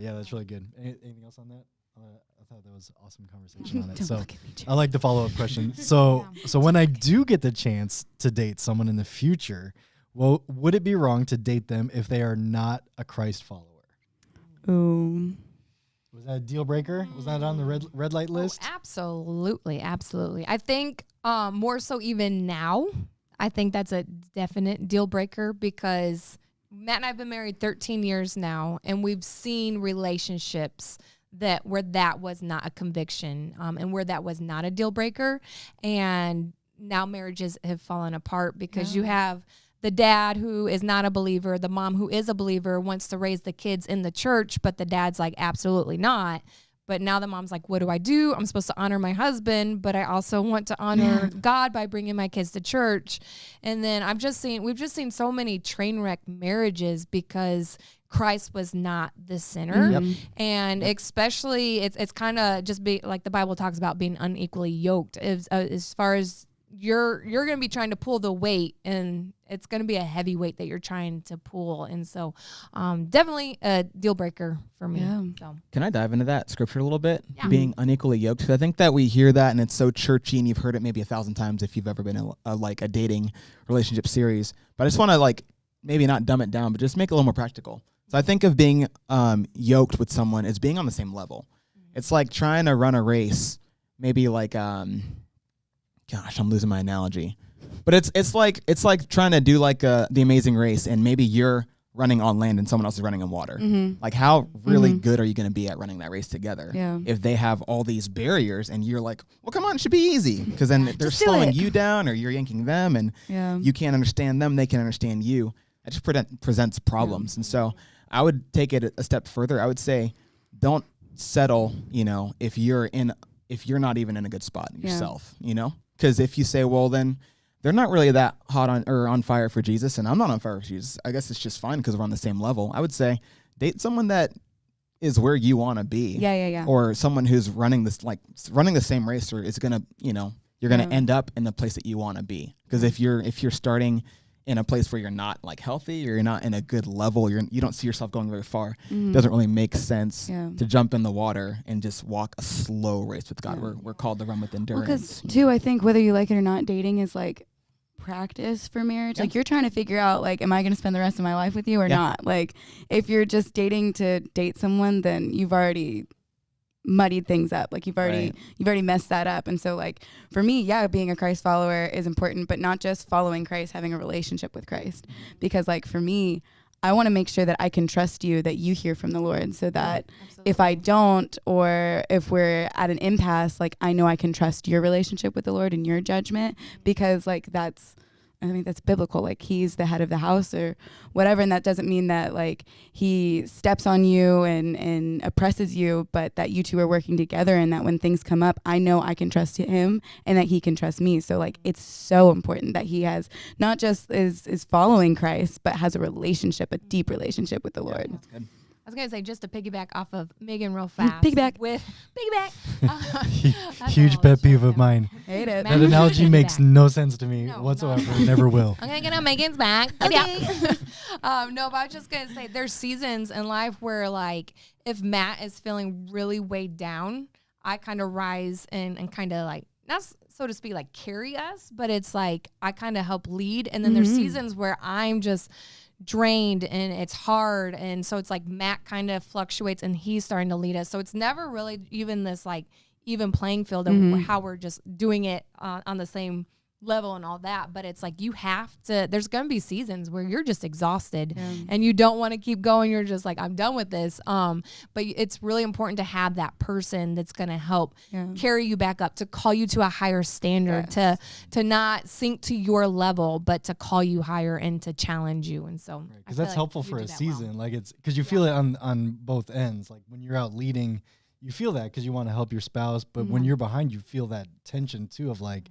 Speaker 6: yeah, that's really good. Anything else on that? I thought that was awesome conversation on it.
Speaker 5: Don't
Speaker 6: So
Speaker 5: look at me,
Speaker 6: I like the follow-up question. So when I do get the chance to date someone in the future, well, would it be wrong to date them if they are not a Christ follower?
Speaker 5: Ooh.
Speaker 6: Was that a deal breaker? Was that on the red light list?
Speaker 1: Oh, absolutely, absolutely. I think more so even now, I think that's a definite deal breaker because Matt and I have been married 13 years now, and we've seen relationships where that was not a conviction, and where that was not a deal breaker, and now marriages have fallen apart because you have the dad who is not a believer, the mom who is a believer wants to raise the kids in the church, but the dad's like, absolutely not. But now the mom's like, what do I do? I'm supposed to honor my husband, but I also want to honor God by bringing my kids to church. And then we've just seen so many train wreck marriages because Christ was not the center. And especially it's kind of just be like the Bible talks about being unequally yoked as far as you're going to be trying to pull the weight, and it's going to be a heavy weight that you're trying to pull. And so definitely a deal breaker for me.
Speaker 5: Yeah.
Speaker 1: So
Speaker 4: Can I dive into that scripture a little bit? Being unequally yoked. 'Cause I think that we hear that and it's so churchy, and you've heard it maybe 1,000 times if you've ever been in a dating relationship series. But I just want to like maybe not dumb it down, but just make it a little more practical. So I think of being yoked with someone as being on the same level. It's like trying to run a race, maybe like gosh, I'm losing my analogy. But it's like trying to do like the Amazing Race, and maybe you're running on land and someone else is running on water. Like how really good are you going to be at running that race together?
Speaker 5: Yeah.
Speaker 4: If they have all these barriers and you're like, well, come on, it should be easy. Because then they're
Speaker 5: Just do
Speaker 4: slowing
Speaker 5: it.
Speaker 4: you down, or you're yanking them, and
Speaker 5: Yeah.
Speaker 4: you can't understand them, they can understand you. It just presents problems. And so I would take it a step further. I would say, don't settle, if you're not even in a good spot yourself, because if you say, well, then they're not really that hot on fire for Jesus, and I'm not on fire for Jesus, I guess it's just fine because we're on the same level. I would say date someone that is where you want to be.
Speaker 5: Yeah.
Speaker 4: Or someone who's running the same race, or is gonna, you're gonna end up in the place that you want to be. Because if you're starting in a place where you're not like healthy, or you're not in a good level, you don't see yourself going very far, it doesn't really make sense to jump in the water and just walk a slow race with God. We're called to run with endurance.
Speaker 5: Because too, I think whether you like it or not, dating is like practice for marriage. Like you're trying to figure out like, am I going to spend the rest of my life with you or not? Like if you're just dating to date someone, then you've already muddied things up. Like you've already messed that up. And so like for me, being a Christ follower is important, but not just following Christ, having a relationship with Christ. Because like for me, I want to make sure that I can trust you, that you hear from the Lord, so that if I don't, or if we're at an impasse, like I know I can trust your relationship with the Lord and your judgment, because like that's I mean, that's biblical. Like, he's the head of the house or whatever. And that doesn't mean that, like, he steps on you and oppresses you, but that you two are working together, and that when things come up, I know I can trust him and that he can trust me. So, like, it's so important that he has not just is following Christ, but has a relationship, a deep relationship with the Lord.
Speaker 4: That's good.
Speaker 1: I was gonna say, just to piggyback off of Megan real fast.
Speaker 5: Piggyback.
Speaker 1: With piggyback. That's
Speaker 6: Huge
Speaker 1: all
Speaker 6: pet
Speaker 1: the
Speaker 6: peeve
Speaker 1: shit
Speaker 6: of mine.
Speaker 5: Hate it.
Speaker 6: That analogy makes no sense to me
Speaker 1: No,
Speaker 6: whatsoever.
Speaker 1: not.
Speaker 6: Never will.
Speaker 1: I'm gonna get on Megan's back. Okay. No, but I was just gonna say, there's seasons in life where, like, if Matt is feeling really weighed down, I kind of rise and kind of, like, not so to speak, like, carry us, but it's like I kind of help lead. And then there's seasons where I'm just drained and it's hard, and so it's like Matt kind of fluctuates and he's starting to lead us. So it's never really even this, like, even playing field of how we're just doing it on the same level and all that. But it's like, you have to, there's gonna be seasons where you're just exhausted and you don't want to keep going. You're just like, I'm done with this. But it's really important to have that person that's gonna help carry you back up, to call you to a higher standard, to not sink to your level, but to call you higher and to challenge you. And so
Speaker 6: Because that's helpful for a season. Like, it's because you feel it on both ends. Like, when you're out leading, you feel that because you want to help your spouse. But when you're behind, you feel that tension too of like,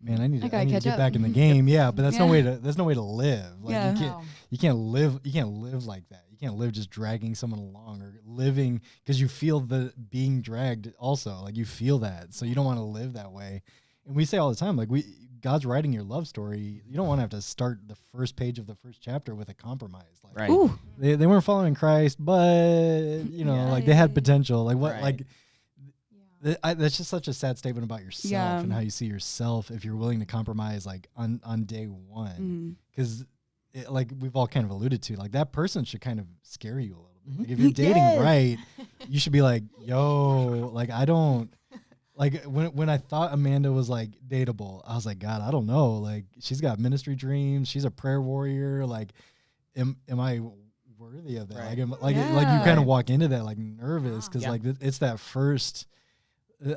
Speaker 6: man, I need to
Speaker 5: catch
Speaker 6: get
Speaker 5: up.
Speaker 6: back in the game. Yeah, but that's no way to live. Like,
Speaker 5: Yeah.
Speaker 6: you can't live like that. You can't live just dragging someone along or living because you feel the being dragged also. Like, you feel that, so you don't want to live that way. And we say all the time, like, God's writing your love story. You don't want to have to start the first page of the first chapter with a compromise. Like,
Speaker 4: Right.
Speaker 5: Ooh.
Speaker 6: they weren't following Christ, but like they had potential. Like, what?
Speaker 4: Right.
Speaker 6: Like, that's just such a sad statement about yourself and how you see yourself if you're willing to compromise, like, on day one. Because like we've all kind of alluded to, like, that person should kind of scare you a little bit. Like, if you're dating right, you should be like, yo, like, I don't. Like, when I thought Amanda was, like, dateable, I was like, God, I don't know. Like, she's got ministry dreams. She's a prayer warrior. Like, am I worthy of that?
Speaker 4: Right.
Speaker 6: Like, you kind of walk into that, like, nervous because, like, it's that first,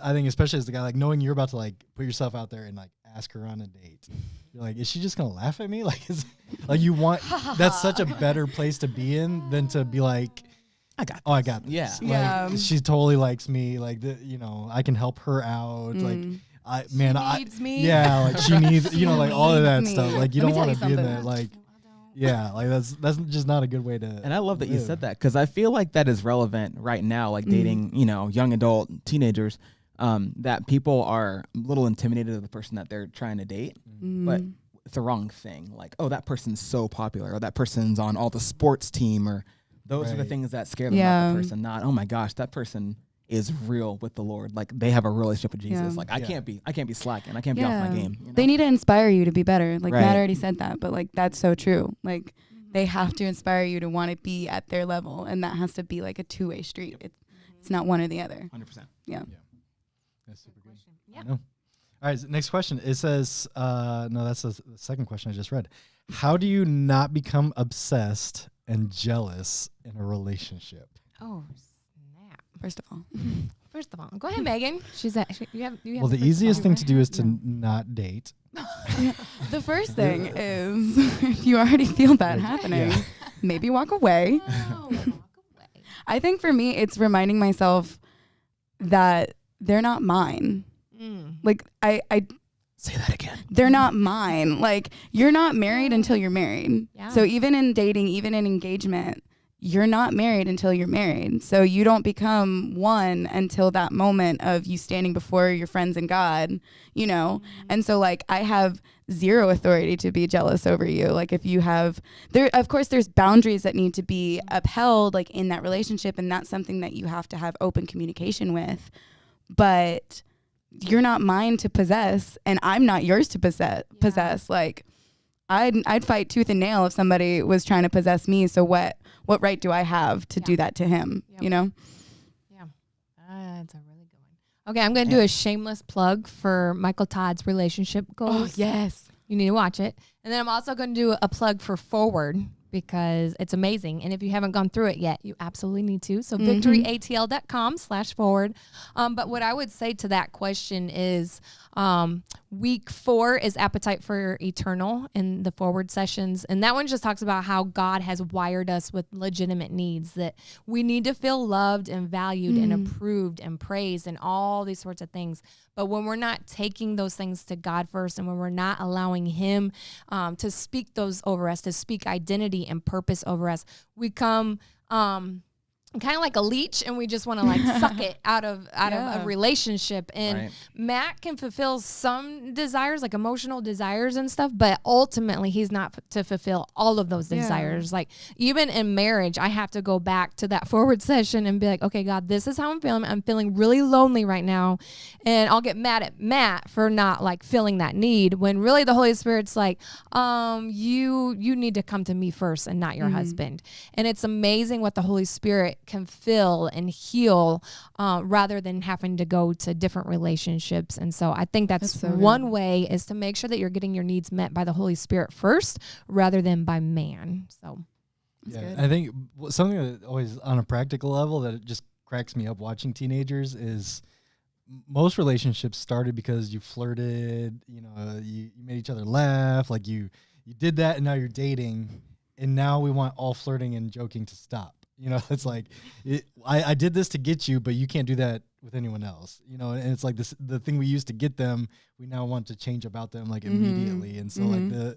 Speaker 6: I think, especially as the guy, like, knowing you're about to, like, put yourself out there and, like, ask her on a date. You're like, is she just going to laugh at me? Like, like, you want, that's such a better place to be in than to be like, I got this.
Speaker 4: Yeah.
Speaker 6: Like, she totally likes me. Like, I can help her out. Like,
Speaker 1: she needs me.
Speaker 6: Yeah, like, she needs, like, all of that
Speaker 5: Needs me.
Speaker 6: stuff. Like, you
Speaker 5: Let me
Speaker 6: don't
Speaker 5: tell
Speaker 6: want
Speaker 5: you
Speaker 6: to be in
Speaker 5: something.
Speaker 6: that. Like, yeah, like, that's just not a good way to.
Speaker 4: And I love that you
Speaker 6: live.
Speaker 4: said that, because I feel like that is relevant right now, like dating, young adult teenagers, that people are a little intimidated of the person that they're trying to date, but it's the wrong thing. Like, oh, that person's so popular, or that person's on all the sports team, or those are the
Speaker 6: Right.
Speaker 4: things that scare them about the person. Not, oh my gosh, that person is real with the Lord. Like, they have a relationship with Jesus.
Speaker 5: Yeah.
Speaker 4: Like, I can't be slacking. I can't be off my game. You know?
Speaker 5: They need to inspire you to be better. Like,
Speaker 4: Right.
Speaker 5: Matt already said that, but, like, that's so true. Like, they have to inspire you to want to be at their level, and that has to be, like, a two-way street. It's not one or the other.
Speaker 4: 100%.
Speaker 5: Yeah.
Speaker 6: That's super good.
Speaker 1: Yeah.
Speaker 6: I know. All right, so next question. It says, no, that's the second question I just read. How do you not become obsessed and jealous in a relationship?
Speaker 1: Oh, snap.
Speaker 5: First of all.
Speaker 1: First of all, go ahead, Megan. You have
Speaker 6: Well, the
Speaker 1: first
Speaker 6: easiest
Speaker 1: one.
Speaker 6: thing to do is to not date.
Speaker 5: The first thing is, if you already feel that happening,
Speaker 6: Yeah.
Speaker 5: maybe walk away.
Speaker 1: Oh, walk away.
Speaker 5: I think for me, it's reminding myself that they're not mine. Like, I
Speaker 4: Say that again.
Speaker 5: they're not mine. Like, you're not married until you're married.
Speaker 1: Yeah.
Speaker 5: So even in dating, even in engagement, you're not married until you're married. So you don't become one until that moment of you standing before your friends and God, And so, like, I have zero authority to be jealous over you. Like, if you have, of course, there's boundaries that need to be upheld, like, in that relationship. And that's something that you have to have open communication with. But you're not mine to possess, and I'm not yours to possess. Like, I'd fight tooth and nail if somebody was trying to possess me. So what right do I have to do that to him?
Speaker 1: Yep.
Speaker 5: Yeah.
Speaker 1: That's a really good one. Okay, I'm going to do a shameless plug for Michael Todd's Relationship Goals.
Speaker 5: Oh, yes.
Speaker 1: You need to watch it. And then I'm also going to do a plug for Forward, because it's amazing. And if you haven't gone through it yet, you absolutely need to. So victoryatl.com/forward. But what I would say to that question is, Week 4 is Appetite for Eternal in the forward sessions. And that one just talks about how God has wired us with legitimate needs, that we need to feel loved and valued and approved and praised and all these sorts of things. But when we're not taking those things to God first, and when we're not allowing him to speak those over us, to speak identity and purpose over us, we come kind of like a leech, and we just want to like suck it out of a relationship. And Matt can fulfill some desires, like emotional desires and stuff, but ultimately he's not to fulfill all of those desires. Like even in marriage, I have to go back to that forward session and be like, okay, God, this is how I'm feeling. I'm feeling really lonely right now. And I'll get mad at Matt for not like feeling that need, when really the Holy Spirit's like, you need to come to me first and not your husband. And it's amazing what the Holy Spirit can fill and heal rather than having to go to different relationships. And so I think that's
Speaker 5: so
Speaker 1: one way, is to make sure that you're getting your needs met by the Holy Spirit first rather than by man. So
Speaker 6: yeah, I think something that always on a practical level that it just cracks me up watching teenagers is most relationships started because you flirted, you made each other laugh, like you did that, and now you're dating, and now we want all flirting and joking to stop. It's like, I did this to get you, but you can't do that with anyone else, and it's like the thing we used to get them, we now want to change about them like immediately. And so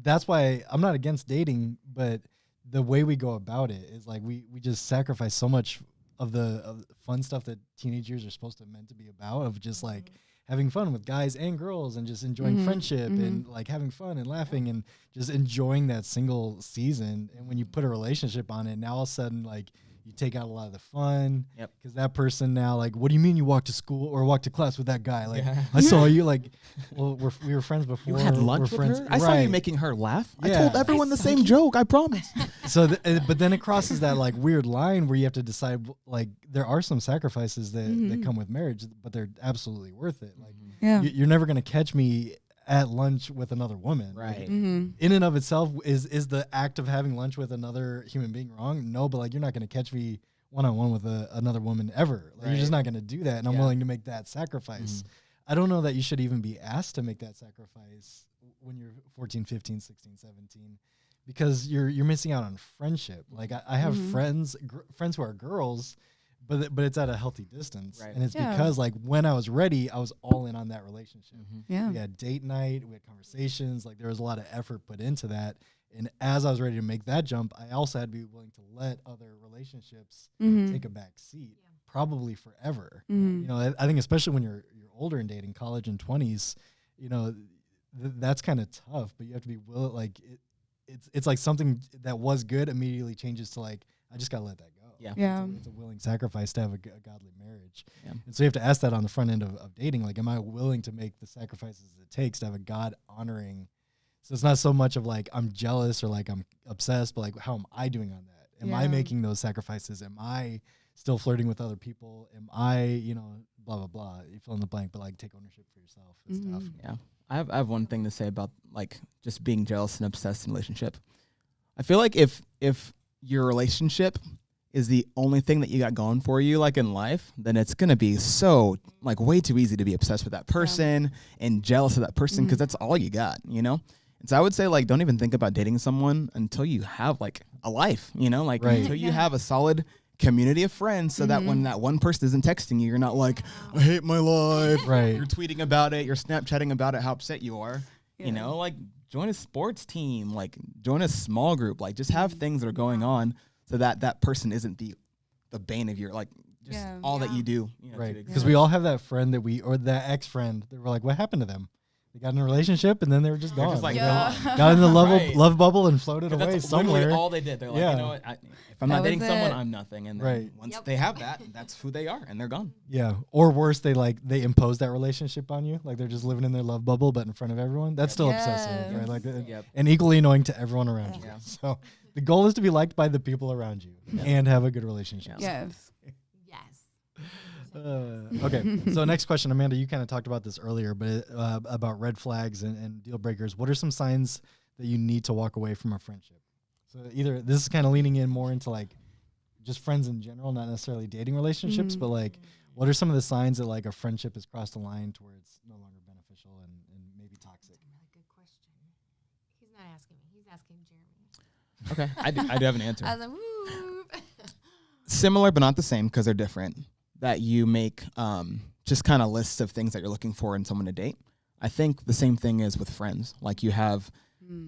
Speaker 6: that's why I'm not against dating, but the way we go about it is like, we just sacrifice so much of the fun stuff that teenagers are supposed to meant to be about, of just like having fun with guys and girls and just enjoying friendship and like having fun and laughing and just enjoying that single season. And when you put a relationship on it, now all of a sudden, like, you take out a lot of the fun. Yep. Because that person now, like, what do you mean you walked to school or walked to class with that guy? Like, I saw you, like, well, we were friends before.
Speaker 4: You had lunch with her? I saw you making her laugh.
Speaker 6: Yeah.
Speaker 4: I told everyone the same joke, I promise.
Speaker 6: So, but then it crosses that, like, weird line where you have to decide, like, there are some sacrifices that come with marriage, but they're absolutely worth it. Like, you're never going to catch me at lunch with another woman.
Speaker 4: Right.
Speaker 6: Like, in and of itself, is the act of having lunch with another human being wrong? No, but like, you're not going to catch me one-on-one with another woman ever. Like, you're just not going to do that. And I'm willing to make that sacrifice. I don't know that you should even be asked to make that sacrifice when you're 14, 15, 16, 17, because you're missing out on friendship. Like, I have friends who are girls, but it's at a healthy distance. Right. And it's because, like, when I was ready, I was all in on that relationship. Yeah. We had date night, we had conversations, like, there was a lot of effort put into that. And as I was ready to make that jump, I also had to be willing to let other relationships take a back seat, probably forever. I think especially when you're older and dating, college and 20s, that's kind of tough, but you have to be willing, like, it's like something that was good immediately changes to, like, I just got to let that go. Yeah. It's a willing sacrifice to have a godly marriage. Yeah. And so you have to ask that on the front end of dating. Like, am I willing to make the sacrifices it takes to have a God honoring? So it's not so much of like, I'm jealous or like I'm obsessed, but like, how am I doing on that? Am I making those sacrifices? Am I still flirting with other people? Am I, blah, blah, blah. You fill in the blank, but like, take ownership for yourself and stuff.
Speaker 4: Yeah. I have one thing to say about like just being jealous and obsessed in a relationship. I feel like if your relationship is the only thing that you got going for you, like in life, then it's going to be so like way too easy to be obsessed with that person and jealous of that person, because that's all you got, And so I would say, like, don't even think about dating someone until you have like a life, like until you have a solid community of friends, so that when that one person isn't texting you, you're not like, I hate my life. Right. You're tweeting about it, you're Snapchatting about it, how upset you are, like join a sports team, like join a small group, like just have things that are going on, so that person isn't the bane of your, like, just all that you do.
Speaker 6: Right. Because we all have that friend or that ex-friend that we're like, what happened to them? They got in a relationship and then they were just gone. Just like, got in the love bubble and floated away somewhere.
Speaker 4: All they did. They're like, you know what? If I'm not dating someone, I'm nothing. And then once they have that, that's who they are, and they're gone. Yeah.
Speaker 6: Or worse, they impose that relationship on you. Like, they're just living in their love bubble, but in front of everyone. That's still obsessive, right? Like, and equally annoying to everyone around you. So the goal is to be liked by the people around you and have a good relationship.
Speaker 5: Yes.
Speaker 6: Okay. So next question, Amanda, you kind of talked about this earlier, but about red flags and deal breakers. What are some signs that you need to walk away from a friendship? So either this is kind of leaning in more into like just friends in general, not necessarily dating relationships, but like, what are some of the signs that like a friendship has crossed a line towards no longer beneficial and maybe toxic?
Speaker 1: Really good question. He's not asking me. He's asking Jeremy.
Speaker 4: Okay, I do have an answer.
Speaker 1: I was like, whoop.
Speaker 4: Similar but not the same because they're different. That you make just kind of lists of things that you're looking for in someone to date. I think the same thing is with friends. Like you have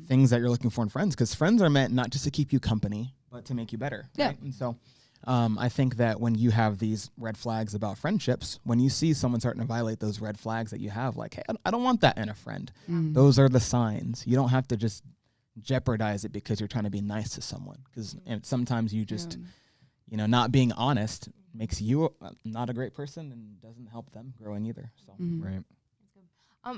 Speaker 4: things that you're looking for in friends because friends are meant not just to keep you company, but to make you better.
Speaker 1: Yeah.
Speaker 4: Right? And so I think that when you have these red flags about friendships, when you see someone starting to violate those red flags that you have, like, hey, I don't want that in a friend. Those are the signs. You don't have to just jeopardize it because you're trying to be nice to someone. Because sometimes you just, not being honest makes you not a great person and doesn't help them growing either. So
Speaker 6: Right.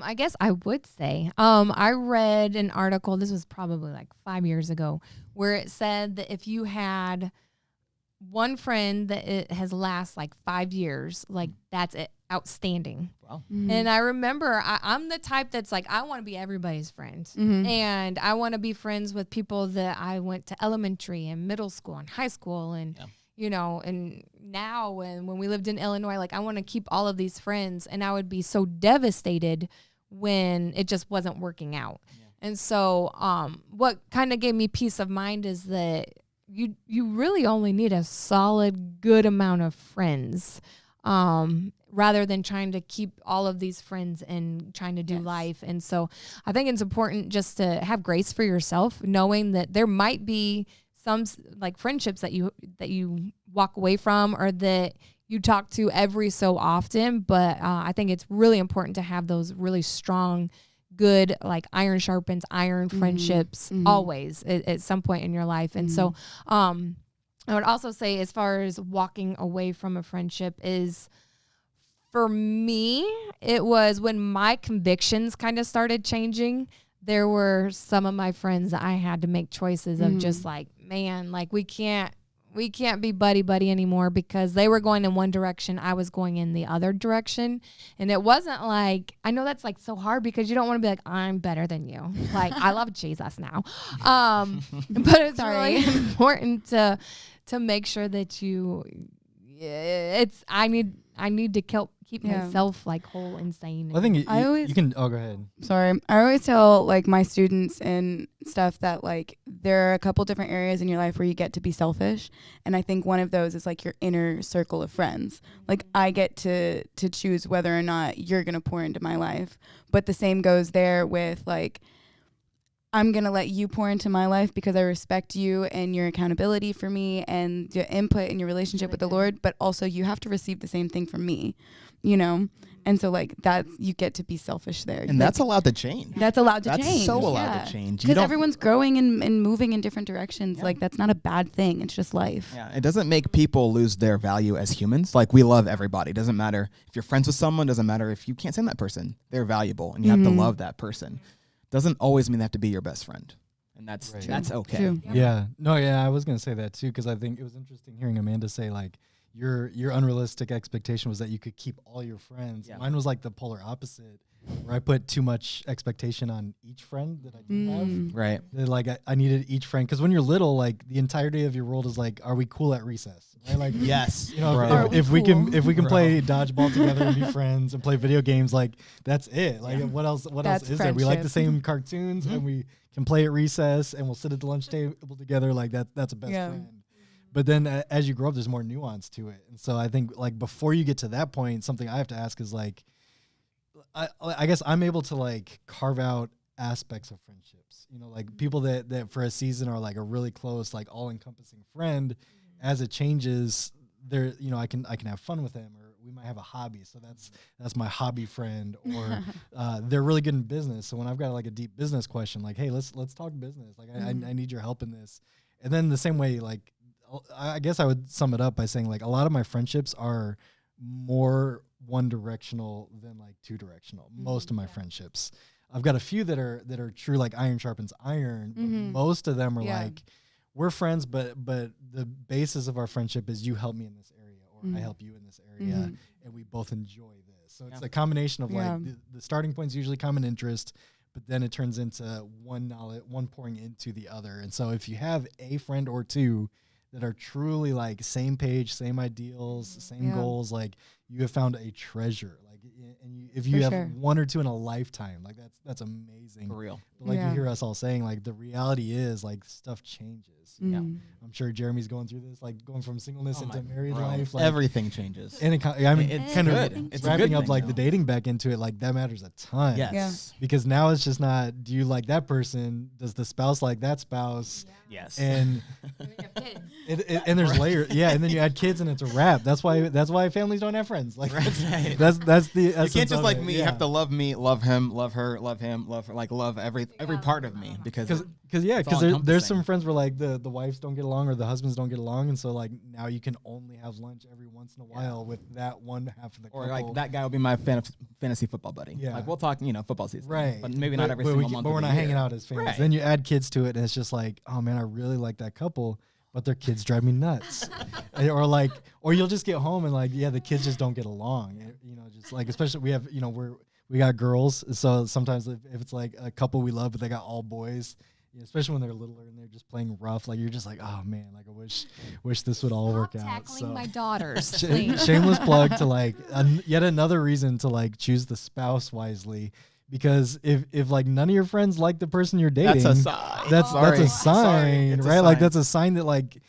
Speaker 1: I guess I would say, I read an article, this was probably like 5 years ago, where it said that if you had one friend that it has last like 5 years, like that's it, outstanding.
Speaker 4: wow.
Speaker 1: And I remember I'm the type that's like, I want to be everybody's friend. And I want to be friends with people that I went to elementary and middle school and high school and, and now when we lived in Illinois, like I want to keep all of these friends, and I would be so devastated when it just wasn't working out. And so what kind of gave me peace of mind is that you really only need a solid, good amount of friends, rather than trying to keep all of these friends and trying to do life. And so I think it's important just to have grace for yourself, knowing that there might be some like friendships that you walk away from or that you talk to every so often. But I think it's really important to have those really strong, good, like iron sharpens iron friendships always at some point in your life. And so I would also say, as far as walking away from a friendship, is for me, it was when my convictions kind of started changing. There were some of my friends that I had to make choices of just like, man, like we can't be buddy anymore, because they were going in one direction, I was going in the other direction. And it wasn't like, I know that's like so hard because you don't want to be like, I'm better than you. Like I love Jesus now. But it's really important to make sure that I need to keep myself like whole and sane.
Speaker 6: I think you can. Oh, go ahead.
Speaker 5: Sorry. I always tell like my students and stuff that like there are a couple different areas in your life where you get to be selfish. And I think one of those is like your inner circle of friends. Like I get to choose whether or not you're going to pour into my life. But the same goes there with like, I'm going to let you pour into my life because I respect you and your accountability for me and your input in your relationship with the Lord. But also you have to receive the same thing from me, And so like you get to be selfish there.
Speaker 4: And that's allowed to change.
Speaker 5: That's allowed to change.
Speaker 4: That's so allowed to change.
Speaker 5: Because everyone's growing and moving in different directions. Like that's not a bad thing. It's just life.
Speaker 4: Yeah, it doesn't make people lose their value as humans. Like we love everybody. It doesn't matter if you're friends with someone. Doesn't matter if you can't stand that person. They're valuable, and you have to love that person. Doesn't always mean they have to be your best friend, and that's okay.
Speaker 5: True.
Speaker 6: Yeah. No, yeah, I was going to say that too, because I think it was interesting hearing Amanda say like your unrealistic expectation was that you could keep all your friends.
Speaker 4: Yeah.
Speaker 6: Mine was like the polar opposite, where I put too much expectation on each friend that I do have.
Speaker 4: Right.
Speaker 6: That, like I needed each friend, because when you're little, like the entirety of your world is like, are we cool at recess? Right? Like
Speaker 4: Yes.
Speaker 6: if, if we can play dodgeball together and be friends and play video games, like that's it. Like what else
Speaker 5: That's
Speaker 6: is there? We like the
Speaker 5: friendship.
Speaker 6: same cartoons and we can play at recess and we'll sit at the lunch table together. Like that's a best friend. But then as you grow up, there's more nuance to it. And so I think like before you get to that point, something I have to ask is like, I guess I'm able to like carve out aspects of friendships, like people that for a season are like a really close, like all encompassing friend. As it changes, there, I can have fun with them, or we might have a hobby. So that's my hobby friend, or they're really good in business. So when I've got like a deep business question, like, hey, let's talk business. Like I need your help in this. And then the same way, like, I guess I would sum it up by saying like a lot of my friendships are more one directional than like two directional. Most of my friendships, I've got a few that are true, like iron sharpens iron. But most of them are like, we're friends, but the basis of our friendship is you help me in this area, or I help you in this area, and we both enjoy this. So it's a combination of like the starting point's usually common interest, but then it turns into one pouring into the other. And so if you have a friend or two that are truly like same page, same ideals, same goals, like you have found a treasure. Like if you
Speaker 5: For
Speaker 6: have
Speaker 5: sure.
Speaker 6: one or two in a lifetime, like that's amazing.
Speaker 4: For real.
Speaker 6: But like
Speaker 5: Yeah.
Speaker 6: you hear us all saying, like the reality is like stuff changes.
Speaker 5: Mm.
Speaker 6: I'm sure Jeremy's going through this, like going from singleness
Speaker 4: Oh
Speaker 6: into
Speaker 4: my-
Speaker 6: married
Speaker 4: bro,
Speaker 6: life. Like,
Speaker 4: everything changes.
Speaker 6: and I mean,
Speaker 4: It's
Speaker 6: kind
Speaker 4: good.
Speaker 6: of
Speaker 4: It's a
Speaker 6: wrapping
Speaker 4: good
Speaker 6: up
Speaker 4: thing,
Speaker 6: like
Speaker 4: though.
Speaker 6: the dating back into it, like that matters a ton.
Speaker 4: Yes.
Speaker 6: Because now it's just not, do you like that person? Does the spouse like that spouse?
Speaker 4: Yes.
Speaker 6: And and there's layers. Yeah, and then you add kids and it's a wrap. That's why families don't have friends. Like
Speaker 4: Right.
Speaker 6: that's the
Speaker 4: You
Speaker 6: essence
Speaker 4: can't just
Speaker 6: of
Speaker 4: like
Speaker 6: it.
Speaker 4: me. You have to love me, love him, love her, love him, love her. Like love every part of me because
Speaker 6: Because
Speaker 4: all
Speaker 6: there's
Speaker 4: encompassing.
Speaker 6: some friends where like the wives don't get along or the husbands don't get along, and so like now you can only have lunch every once in a while with that one half of the
Speaker 4: or
Speaker 6: couple.
Speaker 4: like that guy will be my fantasy football buddy.
Speaker 6: Yeah.
Speaker 4: Like we'll talk, football season.
Speaker 6: Right,
Speaker 4: But maybe not every
Speaker 6: but
Speaker 4: single month.
Speaker 6: But
Speaker 4: of
Speaker 6: we're
Speaker 4: the
Speaker 6: not
Speaker 4: year.
Speaker 6: hanging out as families.
Speaker 4: Right.
Speaker 6: Then you add kids to it, and it's just like, oh man, I really like that couple, but their kids drive me nuts. or you'll just get home and like, yeah, the kids just don't get along. Just like, especially we have, we got girls, so sometimes if it's like a couple we love, but they got all boys. Especially when they're littler and they're just playing rough, like you're just like, oh man, like I wish this would all work out.
Speaker 1: Tackling
Speaker 6: So
Speaker 1: my daughters, please.
Speaker 6: shameless plug to like yet another reason to like choose the spouse wisely, because if like none of your friends like the person you're dating,
Speaker 4: That's a sign.
Speaker 6: That's
Speaker 4: Sorry.
Speaker 6: a
Speaker 4: Sorry.
Speaker 6: sign,
Speaker 4: It's a
Speaker 6: right? Like
Speaker 4: sign.
Speaker 6: that's a sign that like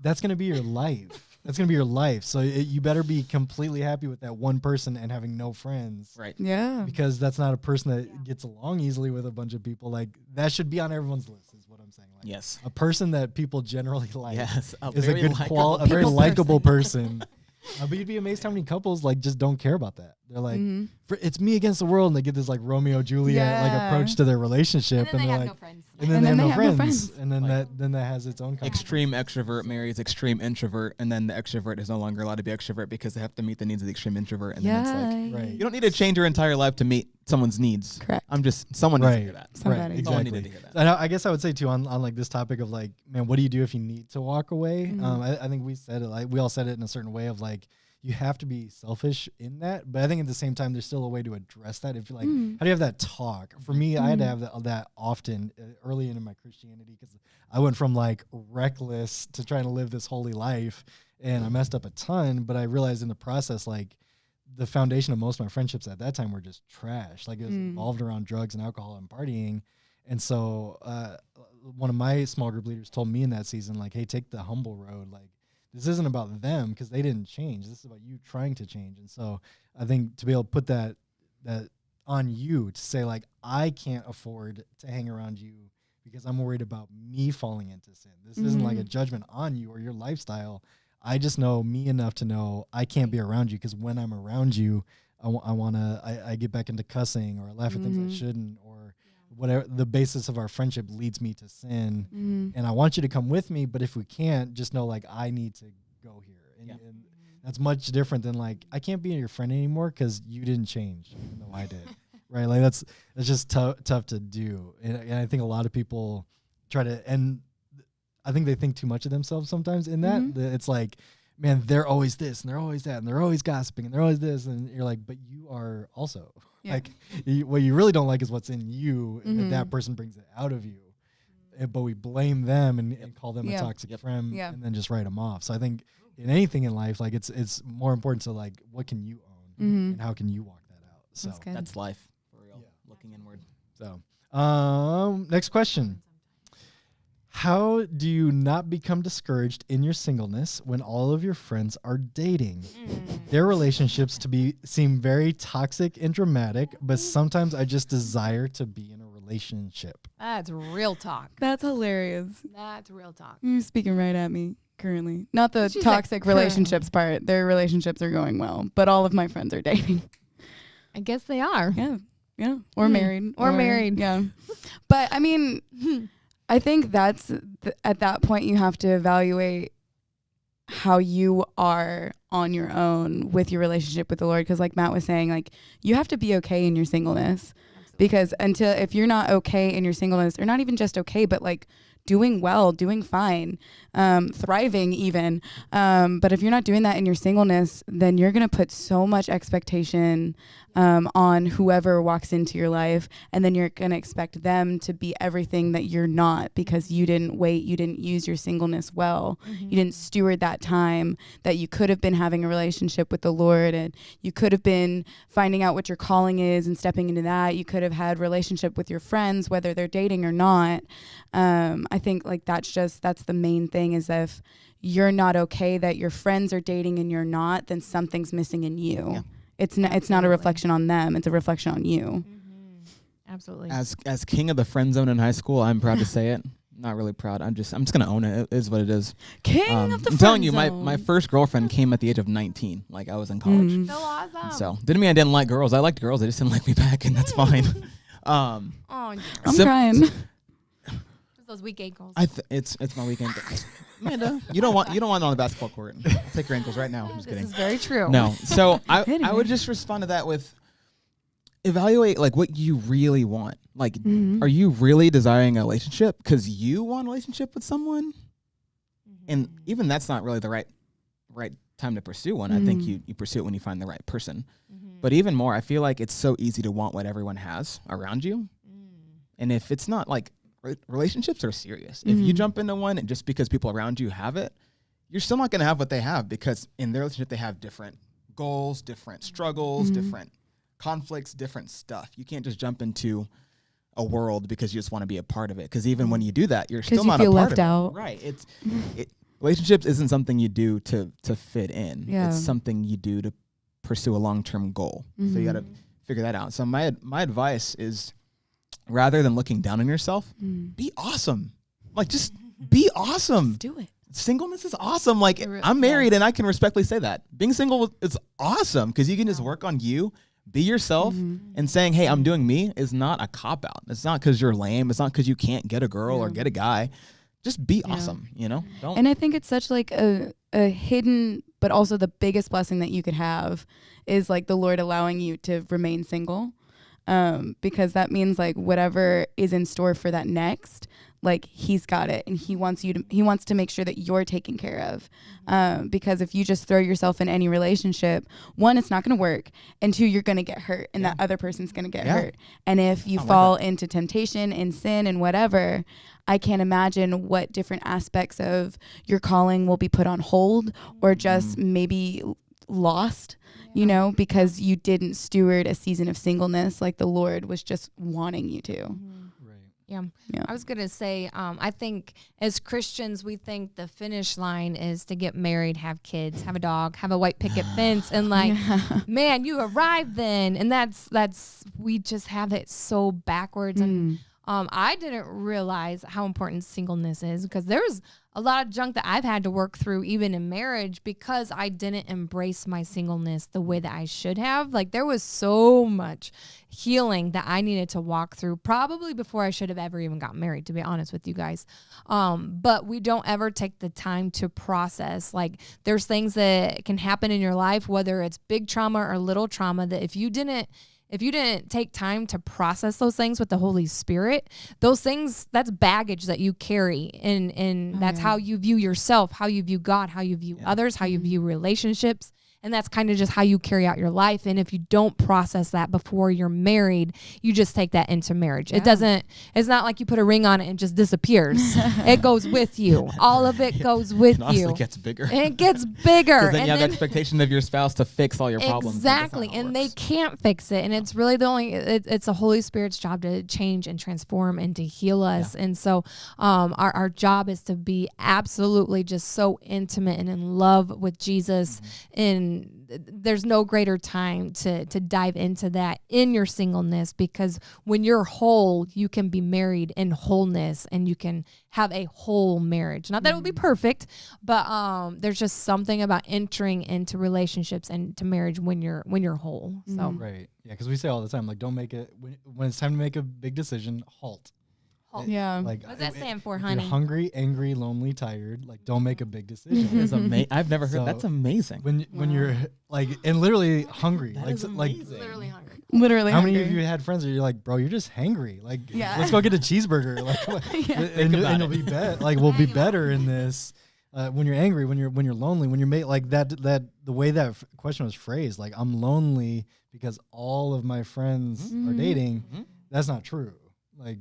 Speaker 6: that's gonna be your life. That's gonna be your life. So you better be completely happy with that one person and having no friends.
Speaker 4: Right.
Speaker 5: Yeah.
Speaker 6: Because that's not a person that gets along easily with a bunch of people. Like that should be on everyone's list, is what I'm saying. Like
Speaker 4: Yes.
Speaker 6: a person that people generally like
Speaker 4: Yes.
Speaker 6: is a good a very likable person. But you'd be amazed how many couples like just don't care about that. They're like,
Speaker 5: Mhm.
Speaker 6: it's me against the world, and they get this like Romeo Juliet like
Speaker 5: Yeah.
Speaker 6: approach to their relationship,
Speaker 1: And then they
Speaker 6: they're
Speaker 1: have
Speaker 6: like,
Speaker 1: no friends.
Speaker 6: and then they have no friends,
Speaker 5: friends.
Speaker 6: and then
Speaker 4: Like-
Speaker 6: that has its own conflict.
Speaker 4: Extreme extrovert marries extreme introvert, and then the extrovert is no longer allowed to be extrovert because they have to meet the needs of the extreme introvert. And then it's like,
Speaker 6: Right.
Speaker 4: you don't need to change your entire life to meet someone's needs.
Speaker 5: Correct.
Speaker 4: someone needs to
Speaker 6: Right.
Speaker 4: hear that.
Speaker 5: Somebody.
Speaker 6: Right,
Speaker 4: Someone
Speaker 6: exactly.
Speaker 4: needed to hear that.
Speaker 6: And I guess I would say too on like this topic of like, man, what do you do if you need to walk away?
Speaker 5: Mhm.
Speaker 6: I think we said it like we all said it in a certain way of like you have to be selfish in that, but I think at the same time there's still a way to address that. If you like,
Speaker 5: Mm.
Speaker 6: how do you have that talk? For me, I had to have that often early in my Christianity because I went from like reckless to trying to live this holy life, and I messed up a ton. But I realized in the process like the foundation of most of my friendships at that time were just trash. Like it was involved around drugs and alcohol and partying. And so one of my small group leaders told me in that season, like, hey, take the humble road. Like, this isn't about them because they didn't change. This is about you trying to change. And so I think to be able to put that on you to say, like, I can't afford to hang around you because I'm worried about me falling into sin. This isn't like a judgment on you or your lifestyle. I just know me enough to know I can't be around you because when I'm around you, I get back into cussing or I laugh at things I shouldn't or whatever. The basis of our friendship leads me to sin, and I want you to come with me. But if we can't, just know like I need to go here, and that's much different than like I can't be your friend anymore because you didn't change, even though I did. Right? Like that's just tough to do, and I think a lot of people try to, and I think they think too much of themselves sometimes in that. It's like, man, they're always this and they're always that and they're always gossiping and they're always this, and you're like, but you are also like what you really don't like is what's in you, and that person brings it out of you. But we blame them and call them a toxic friend, and then just write them off. So I think in anything in life, like it's more important to like what can you own and how can you walk that out. So
Speaker 5: That's good.
Speaker 4: That's life for real. Looking inward.
Speaker 6: so next question. How do you not become discouraged in your singleness when all of your friends are dating? Their relationships seem very toxic and dramatic, but sometimes I just desire to be in a relationship.
Speaker 1: That's real talk.
Speaker 5: That's hilarious.
Speaker 1: That's real talk.
Speaker 5: You're speaking right at me currently. Not the
Speaker 1: She's like,
Speaker 5: toxic relationships part. Their relationships are going well, but all of my friends are dating.
Speaker 1: I guess they are.
Speaker 5: Yeah. Yeah. Or married.
Speaker 1: Or married.
Speaker 5: Yeah. But I mean, I think that's at that point you have to evaluate how you are on your own with your relationship with the Lord. Because like Matt was saying, like you have to be okay in your singleness. Because if you're not okay in your singleness, or not even just okay, but like doing well, doing fine, thriving even. But if you're not doing that in your singleness, then you're going to put so much expectation on whoever walks into your life, and then you're going to expect them to be everything that you're not because you didn't wait, you didn't use your singleness well, you didn't steward that time that you could have been having a relationship with the Lord, and you could have been finding out what your calling is and stepping into that. You could have had relationship with your friends, whether they're dating or not. I think like that's the main thing, is if you're not okay that your friends are dating and you're not, then something's missing in you.
Speaker 4: Yeah.
Speaker 5: It's not a reflection on them. It's a reflection on you.
Speaker 1: Absolutely.
Speaker 4: As king of the friend zone in high school, I'm proud to say it. Not really proud. I'm just gonna own it. It is what it is.
Speaker 5: King of the
Speaker 4: I'm telling
Speaker 5: friend
Speaker 4: you, my
Speaker 5: zone.
Speaker 4: first girlfriend came at the age of 19. Like I was in college.
Speaker 5: Mm.
Speaker 1: So awesome.
Speaker 4: And so didn't mean I didn't like girls. I liked girls. They just didn't like me back, and that's fine.
Speaker 1: Oh,
Speaker 5: I'm
Speaker 4: Sim-
Speaker 5: crying.
Speaker 1: those weak ankles.
Speaker 4: It's my weekend. Amanda, you don't want it on the basketball court. I'll take your ankles right now. I'm just
Speaker 1: this
Speaker 4: kidding.
Speaker 1: is very true.
Speaker 4: No. So
Speaker 5: Kidding
Speaker 4: I would
Speaker 5: me.
Speaker 4: just respond to that with evaluate like what you really want. Like,
Speaker 5: Mhm.
Speaker 4: are you really desiring a relationship because you want a relationship with someone? And even that's not really the right time to pursue one. I think you pursue it when you find the right person. But even more, I feel like it's so easy to want what everyone has around you. And if it's not like relationships are serious. If you jump into one and just because people around you have it, you're still not going to have what they have, because in their relationship they have different goals, different struggles, different conflicts, different stuff. You can't just jump into a world because you just want to be a part of it, because even when you do that, you're still
Speaker 5: you
Speaker 4: not
Speaker 5: feel
Speaker 4: a part
Speaker 5: left
Speaker 4: of
Speaker 5: out.
Speaker 4: it. Right. Relationships isn't something you do to fit in.
Speaker 5: Yeah.
Speaker 4: It's something you do to pursue a long-term goal. So you got to figure that out. So my advice is, rather than looking down on yourself, be awesome. Like, just be awesome.
Speaker 5: Do it.
Speaker 4: Singleness is awesome. Like,
Speaker 1: It
Speaker 4: I'm married and I can respectfully say that. Being single is awesome because you can just work on you, be yourself, and saying, hey, I'm doing me is not a cop-out. It's not because you're lame. It's not because you can't get a girl or get a guy. Just be awesome, you know? Don't.
Speaker 5: And I think it's such like a hidden, but also the biggest blessing that you could have is like the Lord allowing you to remain single. Because that means like whatever is in store for that next, like he's got it, and he wants to make sure that you're taken care of. Because if you just throw yourself in any relationship, one, it's not going to work, and two, you're going to get hurt, and that other person's going to get hurt. And if you fall into temptation and sin and whatever, I can't imagine what different aspects of your calling will be put on hold or just maybe lost, you know, because you didn't steward a season of singleness like the Lord was just wanting you to.
Speaker 6: Right.
Speaker 1: Yeah.
Speaker 5: Yeah.
Speaker 1: I was going to say, I think as Christians, we think the finish line is to get married, have kids, have a dog, have a white picket fence. And like, man, you arrived then. And that's, we just have it so backwards. And I didn't realize how important singleness is, because there's a lot of junk that I've had to work through even in marriage because I didn't embrace my singleness the way that I should have. Like, there was so much healing that I needed to walk through probably before I should have ever even got married, to be honest with you guys. But we don't ever take the time to process. Like, there's things that can happen in your life, whether it's big trauma or little trauma, that if you didn't take time to process those things with the Holy Spirit, those things, that's baggage that you carry. And that's how you view yourself, how you view God, how you view others, how you view relationships. And that's kind of just how you carry out your life. And if you don't process that before you're married, you just take that into marriage. It's not like you put a ring on it and it just disappears. It goes with you. All of it goes with
Speaker 4: It honestly
Speaker 1: you.
Speaker 4: gets bigger.
Speaker 1: And it gets bigger.
Speaker 4: Because then
Speaker 1: And
Speaker 4: you have
Speaker 1: then-
Speaker 4: expectation of your spouse to fix all your problems.
Speaker 1: Exactly. And they can't fix it. And it's really it's the Holy Spirit's job to change and transform and to heal us. And so our job is to be absolutely just so intimate and in love with Jesus. And there's no greater time to dive into that in your singleness, because when you're whole, you can be married in wholeness and you can have a whole marriage. Not that it will be perfect, but there's just something about entering into relationships and to marriage when you're whole. So
Speaker 6: Right. Yeah, because we say all the time, like, don't make it when it's time to make a big decision. Halt.
Speaker 5: Yeah.
Speaker 6: Like,
Speaker 1: what does that stand for,
Speaker 6: if
Speaker 1: honey?
Speaker 6: you're hungry, angry, lonely, tired, like, don't make a big decision.
Speaker 4: It's I've never heard.
Speaker 6: So,
Speaker 4: That's amazing.
Speaker 6: When you're like, and literally hungry,
Speaker 4: That
Speaker 6: like
Speaker 4: is
Speaker 6: like
Speaker 4: amazing.
Speaker 1: Literally hungry.
Speaker 5: Literally.
Speaker 6: how many
Speaker 5: hungry.
Speaker 6: of you had friends where you're like, bro, you're just hangry, like,
Speaker 5: Yeah.
Speaker 6: let's go get a cheesburger, like,
Speaker 5: Yeah.
Speaker 6: and
Speaker 4: about
Speaker 6: you'll
Speaker 4: it.
Speaker 6: be better, like, we'll be better in this. when you're angry, when you're lonely, when you're like that the way that question was phrased, like I'm lonely because all of my friends are dating. That's not true. Like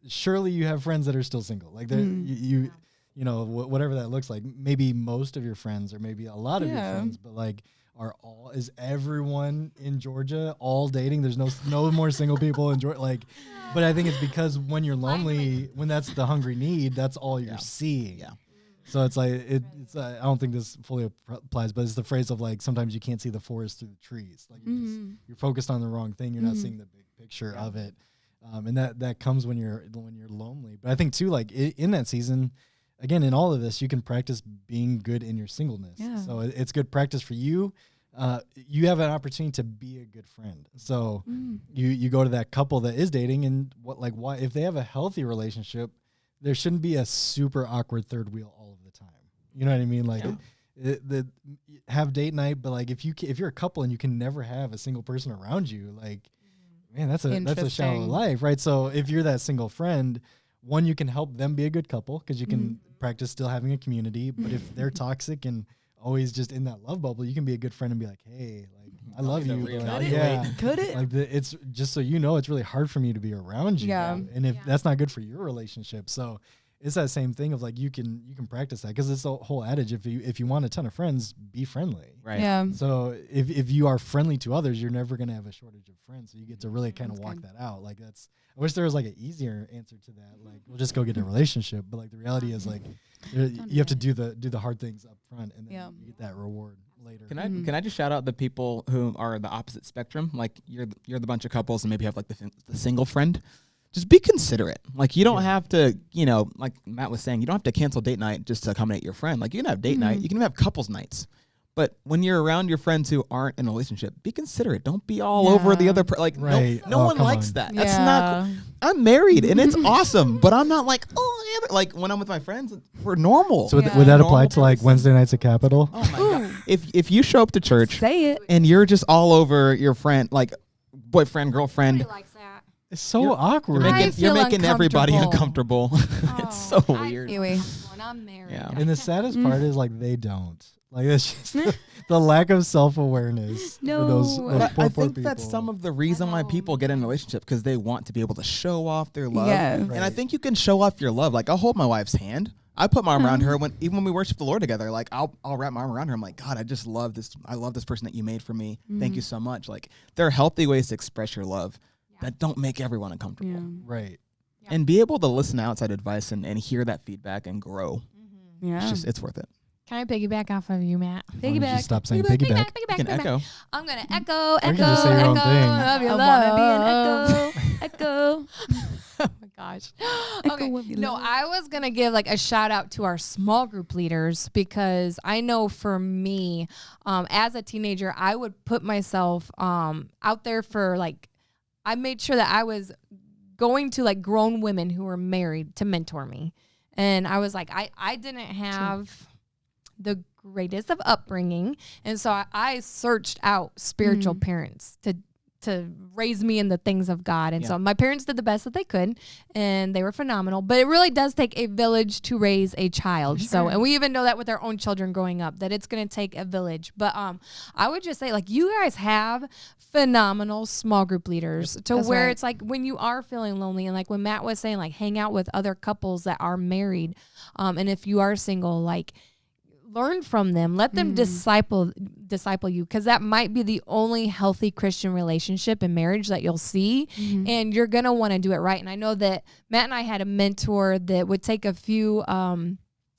Speaker 6: surely you have friends that are still single. Like you know, whatever that looks like. Maybe most of your friends or maybe a lot of your friends, but like is everyone in Georgia all dating? There's no more single people in Georgia. Like, but I think it's because when you're lonely, when that's the hungry need, that's all you're seeing. Yeah. So it's like it's I don't think this fully applies, but it's the phrase of like sometimes you can't see the forest through the trees. Like you're focused on the wrong thing. You're not seeing the big picture of it, and that comes when you're lonely. But I think too, like in that season, again, in all of this, you can practice being good in your singleness. Yeah. So it's good practice for you. You have an opportunity to be a good friend. So you go to that couple that is dating, and why if they have a healthy relationship, there shouldn't be a super awkward third wheel all of the time. You know what I mean? Like have date night, but like if you're a couple and you can never have a single person around you, like man, that's a shallow life, right? So if you're that single friend, one, you can help them be a good couple because you can practice still having a community. But if they're toxic and always just in that love bubble, you can be a good friend and be like, hey, like I love you.
Speaker 5: Could it?
Speaker 6: Like it's just so you know, it's really hard for me to be around you. Yeah. And if that's not good for your relationship, so it's that same thing of like you can practice that because it's the whole adage. If you want a ton of friends, be friendly.
Speaker 4: Right.
Speaker 5: Yeah.
Speaker 6: So if you are friendly to others, you're never gonna have a shortage of friends. So you get to really kind of walk that out. Like I wish there was like an easier answer to that. Like we'll just go get a relationship. But like the reality is like you have to do the hard things up front and then you get that reward later.
Speaker 4: Can I just shout out the people who are the opposite spectrum? Like you're the bunch of couples and maybe have like the single friend. Just be considerate. Like you don't have to, like Matt was saying, you don't have to cancel date night just to accommodate your friend. Like you can have date night, you can have couples nights. But when you're around your friends who aren't in a relationship, be considerate. Don't be all over the other no one likes that. That's not cool. I'm married and it's awesome, but I'm not like, like when I'm with my friends, we're normal.
Speaker 6: So would that apply to like Wednesday nights at Capitol?
Speaker 4: Oh my God. If you show up to church
Speaker 5: Say it.
Speaker 4: and you're just all over your friend, like boyfriend, girlfriend,
Speaker 1: Nobody likes that.
Speaker 6: It's so awkward.
Speaker 4: You're making everybody uncomfortable. It's so weird.
Speaker 1: When I'm married.
Speaker 4: Yeah.
Speaker 6: And the saddest part is like they don't. Like it's just the lack of self-awareness for those poor
Speaker 4: I think
Speaker 6: people.
Speaker 4: that's some of the reason why people get in a relationship because they want to be able to show off their love.
Speaker 5: Yeah.
Speaker 4: And I think you can show off your love. Like I'll hold my wife's hand. I put my arm around her even when we worship the Lord together. Like I'll wrap my arm around her. I'm like, God, I just love this. I love this person that you made for me. Thank you so much. Like there are healthy ways to express your love that don't make everyone uncomfortable.
Speaker 5: Yeah.
Speaker 6: Right.
Speaker 1: Yeah.
Speaker 4: And be able to listen to outside advice and hear that feedback and grow.
Speaker 5: Yeah.
Speaker 4: It's worth it.
Speaker 1: Can I piggyback off of you, Matt?
Speaker 6: Why don't you just stop saying piggyback.
Speaker 4: You can echo.
Speaker 1: I'm gonna echo.
Speaker 6: Or you can just say your own thing.
Speaker 5: I wanna be an
Speaker 1: echo. Oh my gosh. Okay. No, I was gonna give like a shout out to our small group leaders because I know for me, as a teenager, I would put myself out there for like. I made sure that I was going to like grown women who were married to mentor me. And I was like, I didn't have the greatest of upbringing. And so I searched out spiritual parents to raise me in the things of God. And so my parents did the best that they could and they were phenomenal, but it really does take a village to raise a child. Sure. So, and we even know that with our own children growing up, that it's going to take a village. But I would just say like you guys have phenomenal small group leaders to That's where it's like when you are feeling lonely and like when Matt was saying, like hang out with other couples that are married. And if you are single, like learn from them, let them disciple you, because that might be the only healthy Christian relationship in marriage that you'll see, and you're gonna want to do it right. And I know that Matt and I had a mentor that would take a few of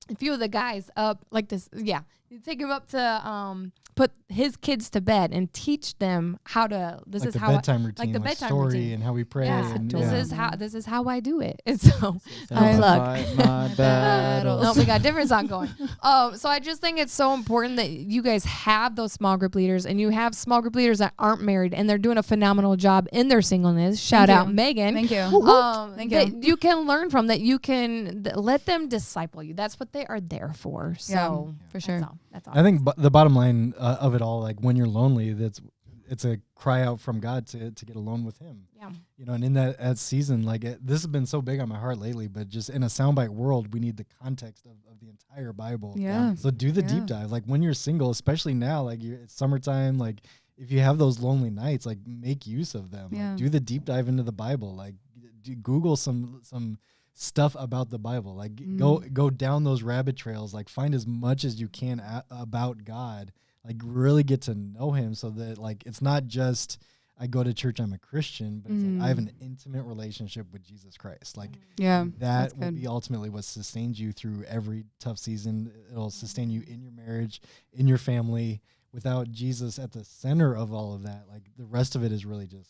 Speaker 1: the guys up like this. Yeah, you'd take him up to put his kids to bed and teach them how to. This
Speaker 6: like
Speaker 1: is
Speaker 6: the
Speaker 1: how
Speaker 6: bedtime routine,
Speaker 1: like the
Speaker 6: like
Speaker 1: bedtime
Speaker 6: story
Speaker 1: routine,
Speaker 6: and how we pray.
Speaker 1: Yeah,
Speaker 6: and
Speaker 1: this is how I do it. And so
Speaker 4: Fight my battles.
Speaker 1: no, we got a different song going. So I just think it's so important that you guys have those small group leaders and you have small group leaders that aren't married and they're doing a phenomenal job in their singleness. Shout out Megan.
Speaker 5: Thank you.
Speaker 1: Thank you. That you can learn from, that you can let them disciple you. That's what they are there for. So
Speaker 5: for sure.
Speaker 1: That's all.
Speaker 6: I think the bottom line of it all, like when you're lonely, it's a cry out from God to get alone with Him.
Speaker 1: Yeah.
Speaker 6: You know, and in that season, like this has been so big on my heart lately, but just in a soundbite world, we need the context of the entire Bible.
Speaker 5: Yeah.
Speaker 6: So do the
Speaker 5: Yeah.
Speaker 6: deep dive. Like when you're single, especially now, like it's summertime, like if you have those lonely nights, like make use of them.
Speaker 5: Yeah.
Speaker 6: Like, do the deep dive into the Bible. Like Google some stuff about the Bible. Like go down those rabbit trails. Like find as much as you can about God. Like really get to know Him, so that like it's not just I go to church, I'm a Christian, but it's like I have an intimate relationship with Jesus Christ. Like
Speaker 5: Yeah. that's
Speaker 6: that will
Speaker 5: good.
Speaker 6: be ultimately what sustains you through every tough season. It'll sustain you in your marriage, in your family. Without Jesus at the center of all of that, like the rest of it is really just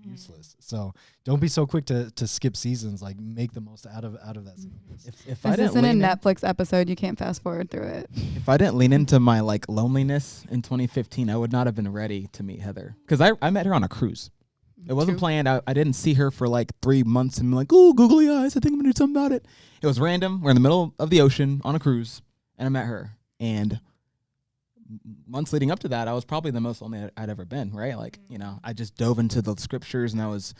Speaker 6: useless. So don't be so quick to skip seasons. Like make the most out of that season.
Speaker 4: If I
Speaker 5: This
Speaker 4: didn't
Speaker 5: isn't a
Speaker 4: lean in-
Speaker 5: Netflix episode. You can't fast forward through it.
Speaker 4: if I didn't lean into my like loneliness in 2015, I would not have been ready to meet Heather, because I met her on a cruise. It wasn't
Speaker 5: True.
Speaker 4: planned. I didn't see her for like 3 months and be like, oh, googly eyes, I think I'm gonna do something about it. It was random. We're in the middle of the ocean on a cruise, and I met her. And months leading up to that, I was probably the most lonely I'd ever been, right? Like, you know, I just dove into the scriptures, and I was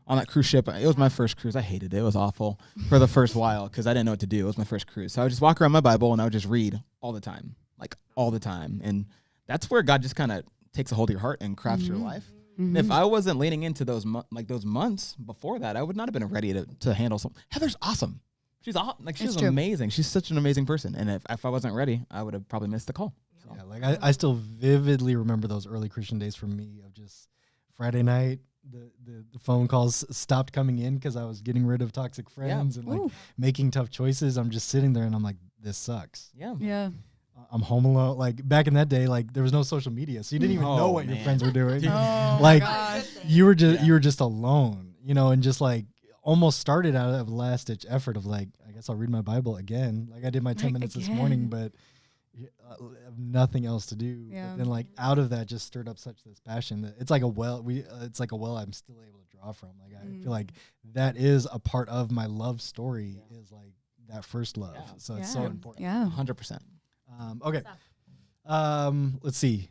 Speaker 4: on that cruise ship. It was my first cruise. I hated it. It was awful for the first while because I didn't know what to do. It was my first cruise. So I would just walk around my Bible, and I would just read all the time, like all the time. And that's where God just kind of takes a hold of your heart and crafts your life. And if I wasn't leaning into those those months before that, I would not have been ready to handle something. Heather's awesome. She's she's
Speaker 5: true.
Speaker 4: amazing. She's such an amazing person. And if I wasn't ready, I would have probably missed the call. So.
Speaker 6: Yeah, like I still vividly remember those early Christian days for me of just Friday night. The phone calls stopped coming in because I was getting rid of toxic friends and like making tough choices. I'm just sitting there and I'm like, this sucks.
Speaker 4: Yeah.
Speaker 5: Yeah.
Speaker 6: I'm home alone. Like back in that day, like there was no social media, so you didn't even know what your
Speaker 4: man.
Speaker 6: friends were doing.
Speaker 5: Oh,
Speaker 6: like
Speaker 5: gosh.
Speaker 6: you were just alone, you know, and just like almost started out of a last ditch effort of like, I guess I'll read my Bible again. Like I did my 10
Speaker 5: Like,
Speaker 6: minutes this
Speaker 5: again.
Speaker 6: morning, but have nothing else to do.
Speaker 5: Yeah.
Speaker 6: But then like out of that just stirred up such this passion that it's like a well. It's like a well I'm still able to draw from. Like I feel like that is a part of my love story is like that first love.
Speaker 4: Yeah.
Speaker 6: So it's so important.
Speaker 5: Yeah.
Speaker 4: 100%.
Speaker 6: Okay. Let's see.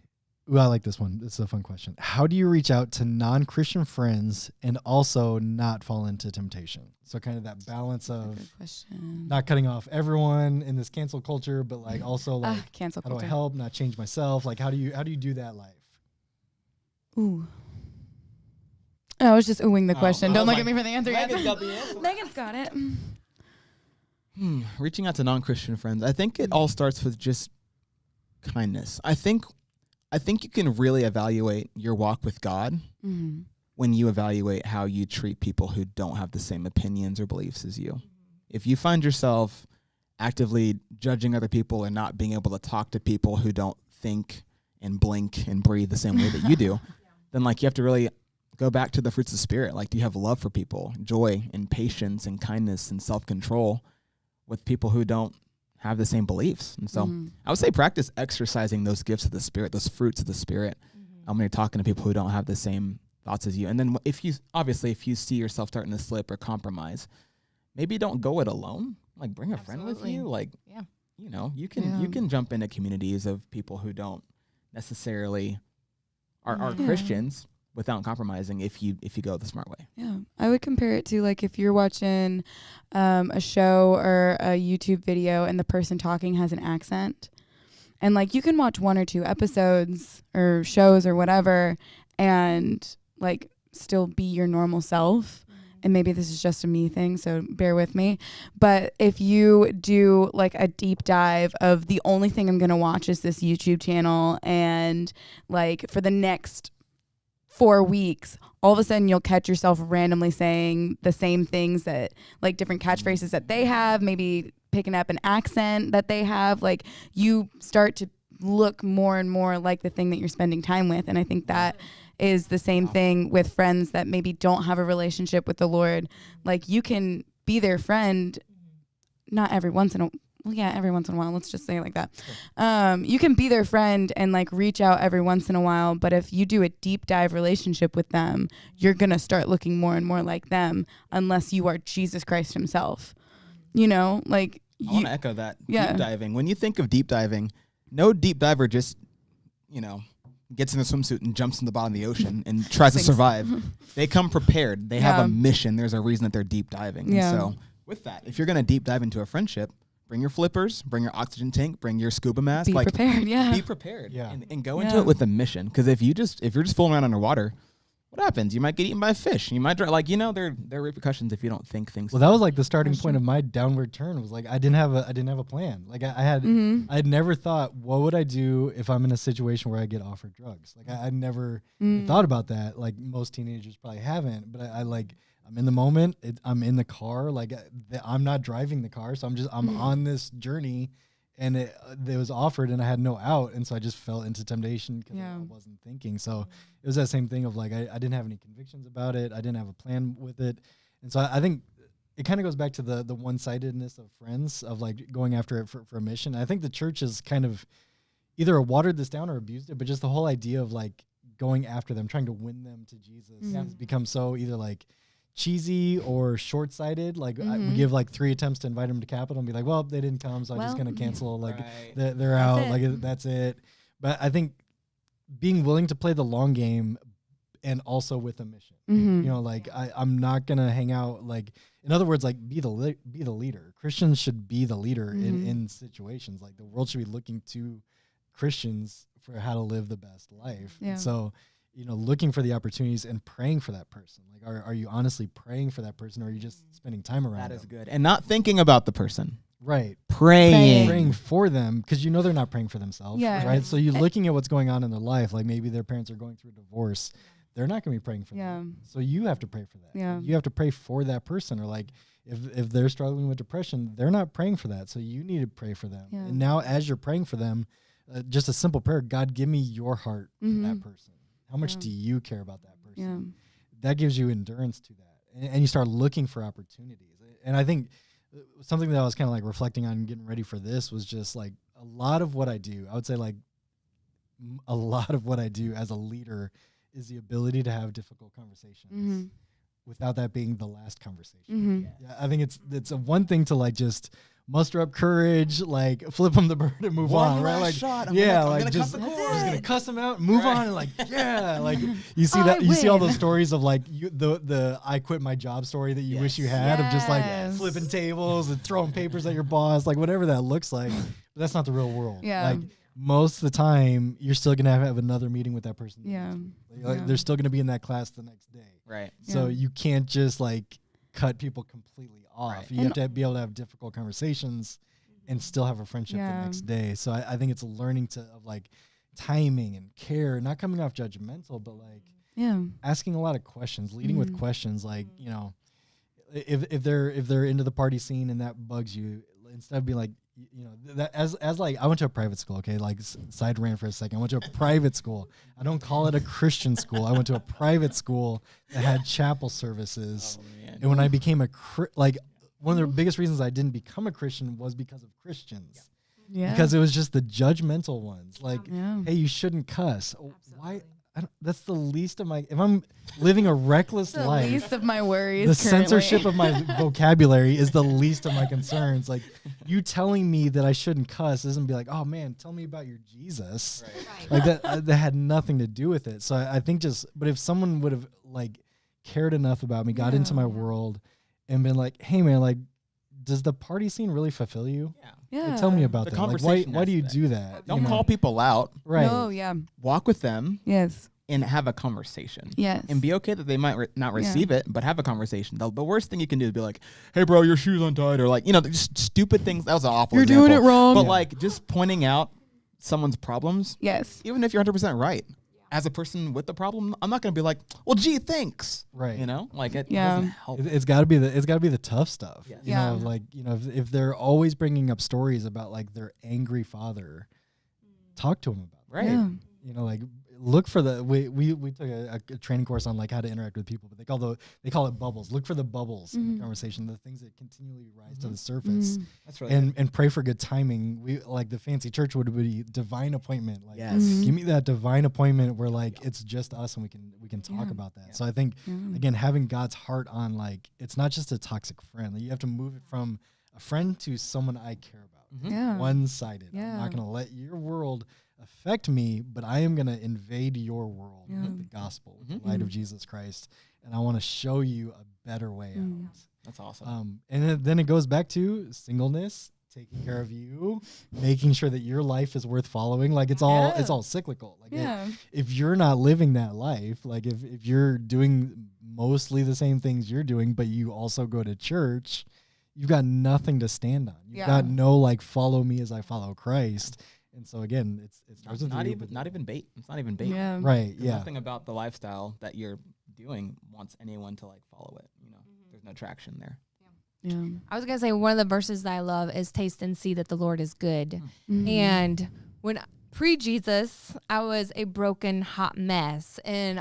Speaker 6: Ooh, I like this one. This is a fun question. How do you reach out to non-Christian friends and also not fall into temptation? So kind of that balance of
Speaker 5: Good question.
Speaker 6: not cutting off everyone in this cancel culture, but like also like
Speaker 5: Cancel
Speaker 6: how do I
Speaker 5: culture.
Speaker 6: help, not change myself? Like how do you do that life?
Speaker 5: Ooh. I was just oohing the question.
Speaker 4: I
Speaker 5: Don't
Speaker 4: was
Speaker 5: look at
Speaker 4: like,
Speaker 5: me for the answer yet.
Speaker 4: Megan's got the answer.
Speaker 5: Megan's got it.
Speaker 4: Reaching out to non-Christian friends. I think it all starts with just kindness. I think you can really evaluate your walk with God
Speaker 5: Mm-hmm.
Speaker 4: when you evaluate how you treat people who don't have the same opinions or beliefs as you. If you find yourself actively judging other people and not being able to talk to people who don't think and blink and breathe the same way that you do, then like you have to really go back to the fruits of the Spirit. Like, do you have love for people, joy and patience and kindness and self-control with people who don't have the same beliefs? And so I would say practice exercising those gifts of the Spirit, those fruits of the Spirit, when you're talking to people who don't have the same thoughts as you. And then if you see yourself starting to slip or compromise, maybe don't go it alone. Like bring a friend with you. Like, you know, you can jump into communities of people who don't necessarily are Christians without compromising if you go the smart way.
Speaker 5: Yeah, I would compare it to like if you're watching a show or a YouTube video and the person talking has an accent, and like you can watch 1 or 2 episodes or shows or whatever and like still be your normal self. And maybe this is just a me thing, so bear with me. But if you do like a deep dive of the only thing I'm going to watch is this YouTube channel, and like for the next 4 weeks, all of a sudden you'll catch yourself randomly saying the same things, that like different catchphrases that they have, maybe picking up an accent that they have. Like you start to look more and more like the thing that you're spending time with. And I think that is the same thing with friends that maybe don't have a relationship with the Lord. Like you can be their friend, not every once in a every once in a while. Let's just say it like that. You can be their friend and like reach out every once in a while. But if you do a deep dive relationship with them, you're going to start looking more and more like them unless you are Jesus Christ himself. You know, like
Speaker 4: I want to echo that.
Speaker 5: Yeah.
Speaker 4: Deep diving. When you think of deep diving, no deep diver just, gets in a swimsuit and jumps in the bottom of the ocean and tries to
Speaker 5: Thanks.
Speaker 4: survive. They come prepared. They have
Speaker 5: Yeah.
Speaker 4: a mission. There's a reason that they're deep diving.
Speaker 5: Yeah.
Speaker 4: And so with that, if you're going to deep dive into a friendship, bring your flippers, bring your oxygen tank, bring your scuba mask.
Speaker 5: Be prepared. Yeah.
Speaker 4: Be prepared.
Speaker 6: Yeah.
Speaker 4: And go into
Speaker 5: Yeah.
Speaker 4: it with a mission. Because if you're just fooling around underwater, what happens? You might get eaten by a fish. You might there are repercussions if you don't think things.
Speaker 6: Well, that was like the starting point of my downward turn. Was like I didn't have a plan. Like I had I'd never thought, what would I do if I'm in a situation where I get offered drugs? Like I never thought about that. Like most teenagers probably haven't. But I like I'm in the moment. I'm in the car. Like I'm not driving the car, so I'm on this journey, and it was offered, and I had no out, and so I just fell into temptation because
Speaker 5: Yeah.
Speaker 6: I wasn't thinking. So it was that same thing of like I didn't have any convictions about it. I didn't have a plan with it, and so I think it kind of goes back to the one-sidedness of friends of like going after it for a mission. I think the church has kind of either watered this down or abused it, but just the whole idea of like going after them, trying to win them to Jesus has become so either like cheesy or short-sighted. Like we give like 3 attempts to invite them to Capitol and be like, well, they didn't come, so I'm just
Speaker 5: Well,
Speaker 6: going to cancel. Like
Speaker 4: Right.
Speaker 6: they're out.
Speaker 5: it.
Speaker 6: Like that's it. But I think being willing to play the long game and also with a mission.
Speaker 5: Mm-hmm.
Speaker 6: You know, like I'm not gonna hang out. Like in other words, like be the leader. Christians should be the leader in situations. Like the world should be looking to Christians for how to live the best life.
Speaker 5: Yeah.
Speaker 6: And so, you know, looking for the opportunities and praying for that person. Like, are you honestly praying for that person, or are you just spending time around
Speaker 4: That
Speaker 6: them?
Speaker 4: is good. And not thinking about the person.
Speaker 6: Right.
Speaker 4: Praying.
Speaker 6: Praying for them because you know they're not praying for themselves.
Speaker 5: Yeah.
Speaker 6: Right. So you're looking at what's going on in their life. Like maybe their parents are going through a divorce. They're not going to be praying for
Speaker 5: Yeah.
Speaker 6: them. So you have to pray for that.
Speaker 5: Yeah.
Speaker 6: You have to pray for that person. Or like if they're struggling with depression, they're not praying for that. So you need to pray for them.
Speaker 5: Yeah.
Speaker 6: And now as you're praying for them, just a simple prayer, God, give me your heart for that person. How much do you care about that person?
Speaker 5: Yeah.
Speaker 6: That gives you endurance to that. And you start looking for opportunities. And I think something that I was kind of like reflecting on and getting ready for this was just like a lot of what I do. I would say like a lot of what I do as a leader is the ability to have difficult conversations without that being the last conversation. Yeah, I think it's a one thing to like just muster up courage, like flip them the bird and move
Speaker 4: One
Speaker 6: on, right?
Speaker 4: last
Speaker 6: Like,
Speaker 4: shot. I'm
Speaker 6: yeah,
Speaker 4: gonna
Speaker 6: like
Speaker 4: cut
Speaker 6: just
Speaker 4: the
Speaker 6: I'm
Speaker 4: cord.
Speaker 6: just gonna cuss them out, and move on, and like yeah, like you see
Speaker 5: I
Speaker 6: that you see all
Speaker 5: win.
Speaker 6: those stories of like the I quit my job story that you wish you had of just like
Speaker 5: Yes.
Speaker 6: flipping tables and throwing papers at your boss, like whatever that looks like. But that's not the real world.
Speaker 5: Yeah.
Speaker 6: Like most of the time, you're still gonna have another meeting with that person. the
Speaker 5: Yeah.
Speaker 6: next week. Like,
Speaker 5: Yeah.
Speaker 6: they're still gonna be in that class the next day.
Speaker 4: Right.
Speaker 6: So
Speaker 5: Yeah.
Speaker 6: you can't just like cut people completely off.
Speaker 4: Right.
Speaker 6: You
Speaker 5: And-
Speaker 6: have to be able to have difficult conversations and still have a friendship
Speaker 5: Yeah.
Speaker 6: the next day. So I think it's a learning of like timing and care, not coming off judgmental, but like
Speaker 5: Yeah.
Speaker 6: asking a lot of questions, leading with questions. Like, you know, if they're into the party scene and that bugs you, instead of being like, you know, that as like I went to a private school, okay, like side rant for a second. I went to a private school. I don't call it a Christian school. I went to a private school that had chapel services. And when I became like one of the biggest reasons I didn't become a Christian was because of Christians.
Speaker 5: Yeah.
Speaker 6: Because it was just the judgmental ones. Like,
Speaker 5: Yeah.
Speaker 6: hey, you shouldn't cuss. Why? That's the least of my. If I'm living a reckless
Speaker 5: the
Speaker 6: life,
Speaker 5: least of my worries.
Speaker 6: the
Speaker 5: currently.
Speaker 6: censorship of my vocabulary is the least of my concerns. Like, you telling me that I shouldn't cuss isn't be like, oh man, tell me about your Jesus. Like that had nothing to do with it. So I think but if someone would have like cared enough about me, got into my world, and been like, hey man, like, does the party scene really fulfill you?
Speaker 5: Yeah.
Speaker 6: Like, tell me about
Speaker 4: The
Speaker 6: that. Like,
Speaker 4: conversation
Speaker 6: why do you
Speaker 4: aspect.
Speaker 6: do that?
Speaker 4: Don't
Speaker 6: You know?
Speaker 4: call people out.
Speaker 6: Right.
Speaker 5: No. Yeah.
Speaker 4: Walk with them
Speaker 5: Yes.
Speaker 4: and have a conversation.
Speaker 5: Yes.
Speaker 4: And be okay that they might not receive it, but have a conversation. The worst thing you can do is be like, hey, bro, your shoe's untied. Or like, you know, just stupid things. That was an awful
Speaker 5: You're
Speaker 4: example.
Speaker 5: doing it wrong.
Speaker 4: But
Speaker 5: Yeah.
Speaker 4: like just pointing out someone's problems,
Speaker 5: Yes.
Speaker 4: even if you're 100% right. As a person with the problem, I'm not going to be like, well, gee, thanks.
Speaker 6: Right.
Speaker 4: You know, like it
Speaker 5: Yeah.
Speaker 4: doesn't help.
Speaker 6: It's got to be the tough stuff.
Speaker 4: Yes.
Speaker 6: You
Speaker 5: Yeah.
Speaker 6: know, like, you know, if they're always bringing up stories about like their angry father, talk to them about it.
Speaker 4: Right.
Speaker 5: Yeah.
Speaker 6: You know, like look for we took a training course on like how to interact with people, but they call it bubbles. Look for the bubbles in the conversation, the things that continually rise to the surface,
Speaker 4: That's really
Speaker 6: and pray for good timing. We like the fancy church would be divine appointment. Like,
Speaker 4: Yes.
Speaker 6: give me that divine appointment where like it's just us and we can talk
Speaker 5: Yeah.
Speaker 6: about that. So I think again, having God's heart on like it's not just a toxic friend. Like, you have to move it from a friend to someone I care about.
Speaker 5: Yeah.
Speaker 6: One-sided. I'm
Speaker 5: Yeah.
Speaker 6: not going to let your world affect me, but I am going to invade your world
Speaker 5: Yeah.
Speaker 6: with the gospel, with the light of Jesus Christ, and I want to show you a better way out.
Speaker 4: That's awesome.
Speaker 6: And then it goes back to singleness, taking care of you, making sure that your life is worth following. Like it's all cyclical. Like if you're not living that life, like if you're doing mostly the same things you're doing, but you also go to church, you've got nothing to stand on. You've got no like follow me as I follow Christ. And so again, it starts with
Speaker 4: not
Speaker 6: you,
Speaker 4: even
Speaker 6: but
Speaker 4: not even bait. It's not even bait.
Speaker 5: Yeah.
Speaker 6: right.
Speaker 4: There's
Speaker 6: Yeah.
Speaker 4: nothing about the lifestyle that you're doing wants anyone to like follow it. You know, there's no traction there.
Speaker 5: Yeah.
Speaker 1: I was gonna say one of the verses that I love is taste and see that the Lord is good.
Speaker 5: Mhm.
Speaker 1: And when pre-Jesus, I was a broken, hot mess. And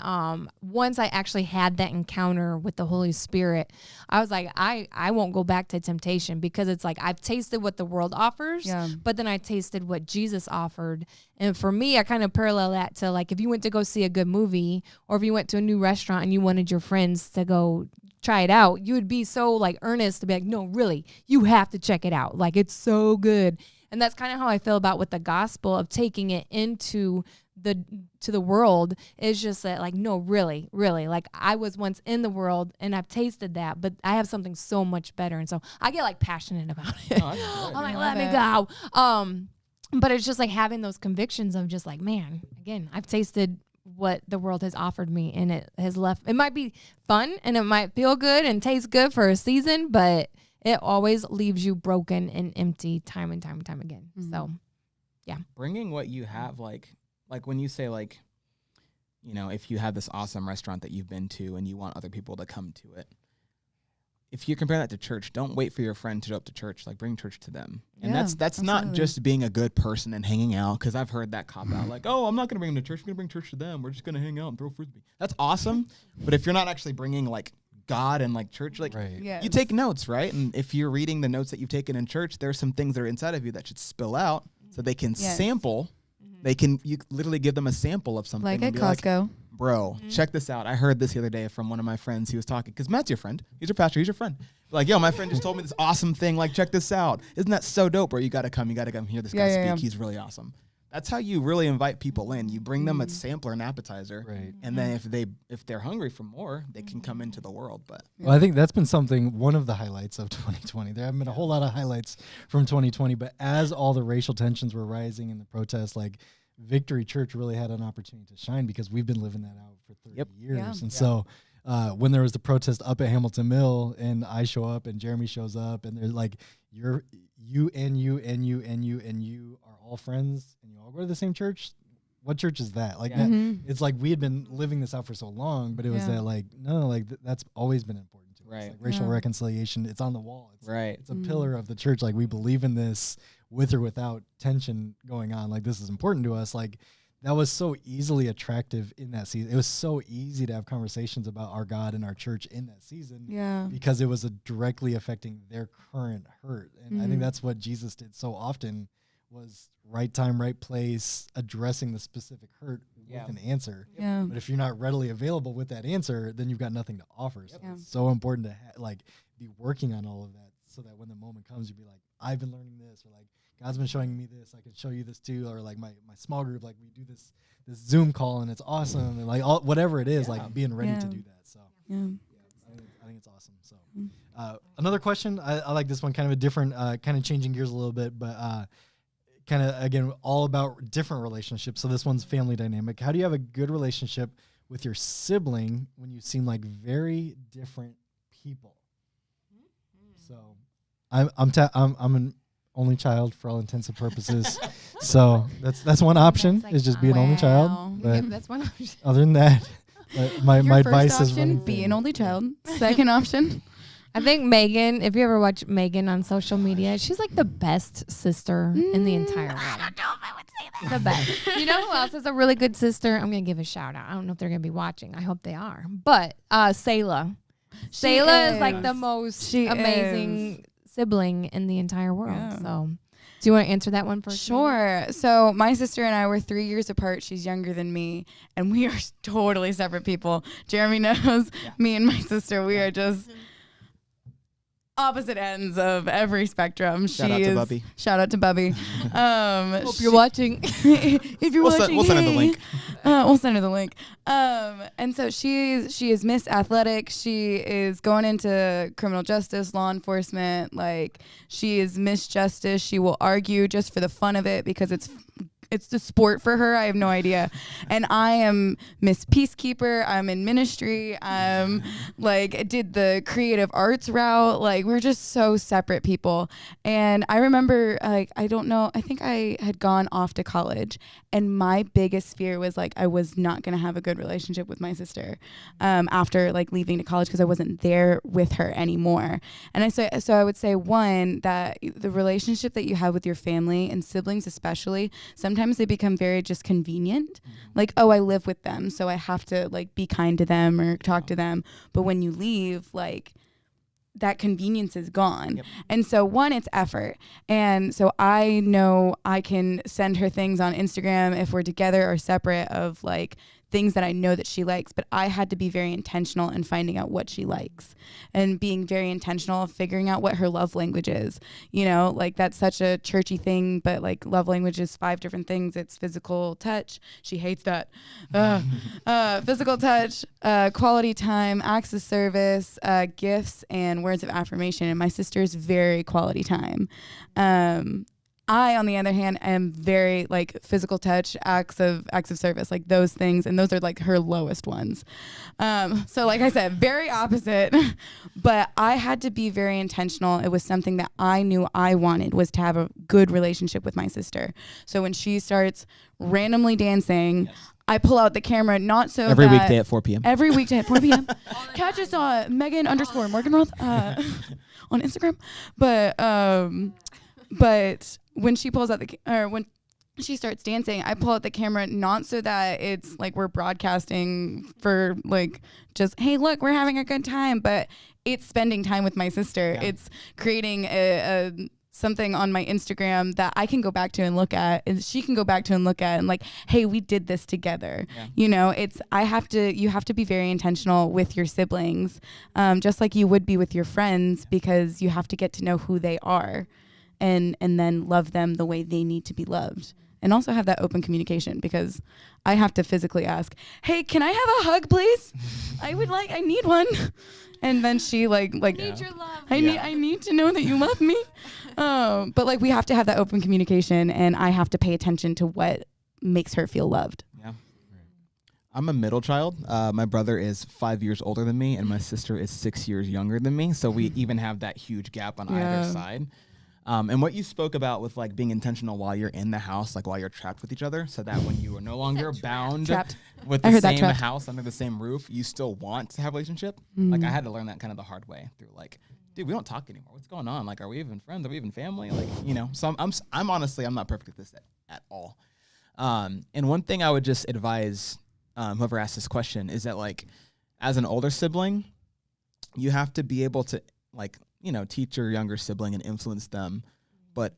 Speaker 1: once I actually had that encounter with the Holy Spirit, I was like, I won't go back to temptation, because it's like I've tasted what the world offers, but then I tasted what Jesus offered. And for me, I kind of parallel that to like if you went to go see a good movie, or if you went to a new restaurant and you wanted your friends to go try it out, you would be so like earnest to be like, no, really, you have to check it out. Like it's so good. And that's kind of how I feel about with the gospel, of taking it into the world. Is just that like, no, really, like I was once in the world and I've tasted that, but I have something so much better. And so I get like passionate about it.
Speaker 4: Oh, that's good.
Speaker 1: I'm like,
Speaker 5: I
Speaker 1: let me
Speaker 5: love
Speaker 1: go. But it's just like having those convictions of just like, man, again, I've tasted what the world has offered me, and it has left. It might be fun and it might feel good and taste good for a season, but it always leaves you broken and empty time and time and time again. So
Speaker 4: Bringing what you have, like when you say like, you know, if you have this awesome restaurant that you've been to and you want other people to come to it, if you compare that to church, don't wait for your friend to show up to church. Like bring church to them. And
Speaker 5: Yeah,
Speaker 4: that's not
Speaker 5: absolutely.
Speaker 4: just being a good person and hanging out, because I've heard that cop out like, oh, I'm not going to bring them to church. I'm going to bring church to them. We're just going to hang out and throw frisbee. That's awesome. But if you're not actually bringing like God and like church, like
Speaker 6: Right.
Speaker 5: Yes.
Speaker 4: you take notes, right? And if you're reading the notes that you've taken in church, there's some things that are inside of you that should spill out so they can
Speaker 5: Yes.
Speaker 4: sample. You literally give them a sample of something.
Speaker 5: Like
Speaker 4: and
Speaker 5: at
Speaker 4: be
Speaker 5: Costco.
Speaker 4: bro, check this out. I heard this the other day from one of my friends. He was talking, because Matt's your friend. He's your pastor. He's your friend. Like, yo, my friend just told me this awesome thing. Like, check this out. Isn't that so dope, bro? You got to come. You got to come hear this guy speak.
Speaker 5: Yeah.
Speaker 4: He's really awesome. That's how you really invite people in. You bring them a sampler, an appetizer.
Speaker 6: Right.
Speaker 4: And then if they're hungry for more, they can come into the world. But
Speaker 6: Well, I think that's been one of the highlights of 2020. There haven't been a whole lot of highlights from 2020, but as all the racial tensions were rising in the protests, like Victory Church really had an opportunity to shine, because we've been living that out for 30 years.
Speaker 5: Yeah.
Speaker 6: And so when there was the protest up at Hamilton Mill, and I show up and Jeremy shows up, and they're like, you are all friends and you all go to the same church. What church is that? Like,
Speaker 5: Mhm.
Speaker 6: it's like we had been living this out for so long, but it was
Speaker 5: Yeah.
Speaker 6: that like, no, like that's always been important to us.
Speaker 4: Right.
Speaker 6: Like racial
Speaker 5: Yeah.
Speaker 6: reconciliation, it's on the wall. It's,
Speaker 4: right.
Speaker 6: it's a pillar of the church. Like we believe in this with or without tension going on. Like this is important to us. Like that was so easily attractive in that season. It was so easy to have conversations about our God and our church in that season.
Speaker 5: Yeah.
Speaker 6: Because it was directly affecting their current hurt. And I think
Speaker 5: Mhm.
Speaker 6: that's what Jesus did so often, was right time, right place, addressing the specific hurt
Speaker 4: Yeah.
Speaker 6: with an answer.
Speaker 5: Yeah.
Speaker 6: But if you're not readily available with that answer, then you've got nothing to offer. So
Speaker 5: Yeah.
Speaker 6: it's so important to like be working on all of that, so that when the moment comes, you'll be like, I've been learning this, or like God's been showing me this, I can show you this too. Or like my small group, like we do this Zoom call and it's awesome, and like whatever it is,
Speaker 4: Yeah.
Speaker 6: like being ready to
Speaker 5: Yeah.
Speaker 6: do that. So
Speaker 5: Yeah.
Speaker 6: I think it's awesome. So another question, I like this one, kind of a different, kind of changing gears a little bit, but kind of, again, all about different relationships. So this one's family dynamic. How do you have a good relationship with your sibling when you seem like very different people? So I'm an only child for all intents and purposes. So that's one option,
Speaker 1: That's like,
Speaker 6: is just be an only
Speaker 5: wow.
Speaker 6: child. But
Speaker 1: that's one option.
Speaker 6: other than that, my
Speaker 5: Your
Speaker 6: my
Speaker 5: first
Speaker 6: advice is
Speaker 5: option,
Speaker 6: running
Speaker 5: be an
Speaker 6: family.
Speaker 5: only child. Second option,
Speaker 1: I think Megan, if you ever watch Megan on social media, she's like the best sister in the entire world. I don't know if I would say that. The best. You know who else is a really good sister? I'm going to give a shout out. I don't know if they're going to be watching. I hope they are. But Selah. Selah is like the most
Speaker 5: She
Speaker 1: amazing sibling in the entire world.
Speaker 5: Yeah.
Speaker 1: So do you want to answer that one first? Megan?
Speaker 5: Sure. So my sister and I were 3 years apart. She's younger than me, and we are totally separate people. Jeremy knows me and my sister. We are just opposite ends of every spectrum.
Speaker 4: Shout out to Bubby.
Speaker 5: Shout out to Bubby.
Speaker 1: Hope you're watching.
Speaker 5: If you're watching,
Speaker 4: we'll send her the link.
Speaker 5: We'll send her the link. And so she is Miss Athletic. She is going into criminal justice, law enforcement. Like, she is Miss Justice. She will argue just for the fun of it because it's the sport for her. I have no idea. And I am Miss Peacekeeper. I'm in ministry. I'm did the creative arts route. Like, we're just so separate people. And I remember, I don't know, I think I had gone off to college, and my biggest fear was I was not going to have a good relationship with my sister after leaving to college, because I wasn't there with her anymore. And so I would say, one, that the relationship that you have with your family and siblings especially, sometimes they become very just convenient. Oh, I live with them, so I have to be kind to them or talk to them. But when you leave, that convenience is gone. Yep. And so, one, it's effort. And so I know I can send her things on Instagram if we're together or separate of things that I know that she likes, but I had to be very intentional in finding out what she likes and being very intentional of figuring out what her love language is. That's such a churchy thing, but love language is 5 different things. It's physical touch. She hates that. Physical touch, quality time, acts of service, gifts, and words of affirmation. And my sister's very quality time. I, on the other hand, am very physical touch, acts of service, those things, and those are her lowest ones. So like I said, very opposite, but I had to be very intentional. It was something that I knew I wanted, was to have a good relationship with my sister. So when she starts randomly dancing, yes, I pull out the camera, not so
Speaker 4: every weekday at 4 p.m.
Speaker 5: Every weekday at 4 p.m. Catch us on Megan_Morganroth on Instagram. But when she pulls out when she starts dancing, I pull out the camera, not so that it's we're broadcasting for just, hey, look, we're having a good time, but it's spending time with my sister. Yeah. It's creating a something on my Instagram that I can go back to and look at, and she can go back to and look at, and hey, we did this together. Yeah. You have to be very intentional with your siblings, just like you would be with your friends, because you have to get to know who they are. And then love them the way they need to be loved. And also have that open communication, because I have to physically ask, hey, can I have a hug, please? I need one. And then she need your love. I need to know that you love me. But we have to have that open communication, and I have to pay attention to what makes her feel loved.
Speaker 4: Yeah. I'm a middle child. My brother is 5 years older than me, and my sister is 6 years younger than me. So we even have that huge gap on either side. And what you spoke about with being intentional while you're in the house, while you're trapped with each other, so that when you are no longer bound with the same house under the same roof, you still want to have a relationship. I had to learn that kind of the hard way through dude, we don't talk anymore. What's going on? Are we even friends? Are we even family? So I'm honestly, I'm not perfect at this at all. And one thing I would just advise whoever asked this question is that as an older sibling, you have to be able to teach your younger sibling and influence them, but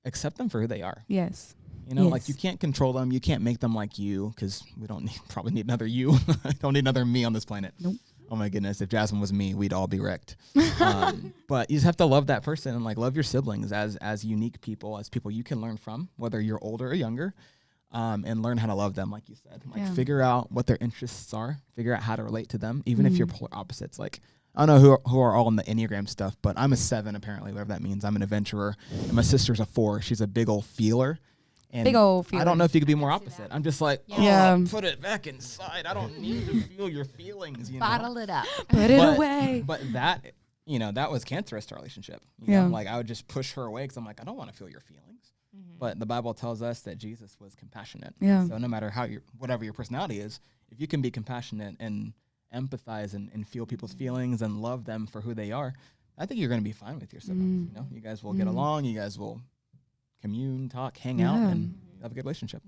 Speaker 4: accept them for who they are.
Speaker 5: Yes.
Speaker 4: Yes. You can't control them. You can't make them like you, because we don't probably need another you. I don't need another me on this planet. Nope. Oh my goodness. If Jasmine was me, we'd all be wrecked. But you just have to love that person and love your siblings as unique people, as people you can learn from, whether you're older or younger, and learn how to love them. Like you said, figure out what their interests are, figure out how to relate to them, even if you're polar opposites. I don't know who are all in the Enneagram stuff, but I'm a 7 apparently, whatever that means. I'm an adventurer, and my sister's a 4. She's a big old feeler. And
Speaker 5: big old feeler.
Speaker 4: I don't know if you could be more opposite. I'm just put it back inside. I don't need to feel your feelings.
Speaker 1: Bottle it up.
Speaker 5: Put it away.
Speaker 4: But that, that was cancerous to our relationship. I would just push her away because I'm I don't want to feel your feelings. Mm-hmm. But the Bible tells us that Jesus was compassionate. Yeah. So no matter whatever your personality is, if you can be compassionate and empathize and feel people's feelings and love them for who they are, I think you're going to be fine with your siblings. You guys will get along. You guys will commune, talk, hang out, and have a good relationship.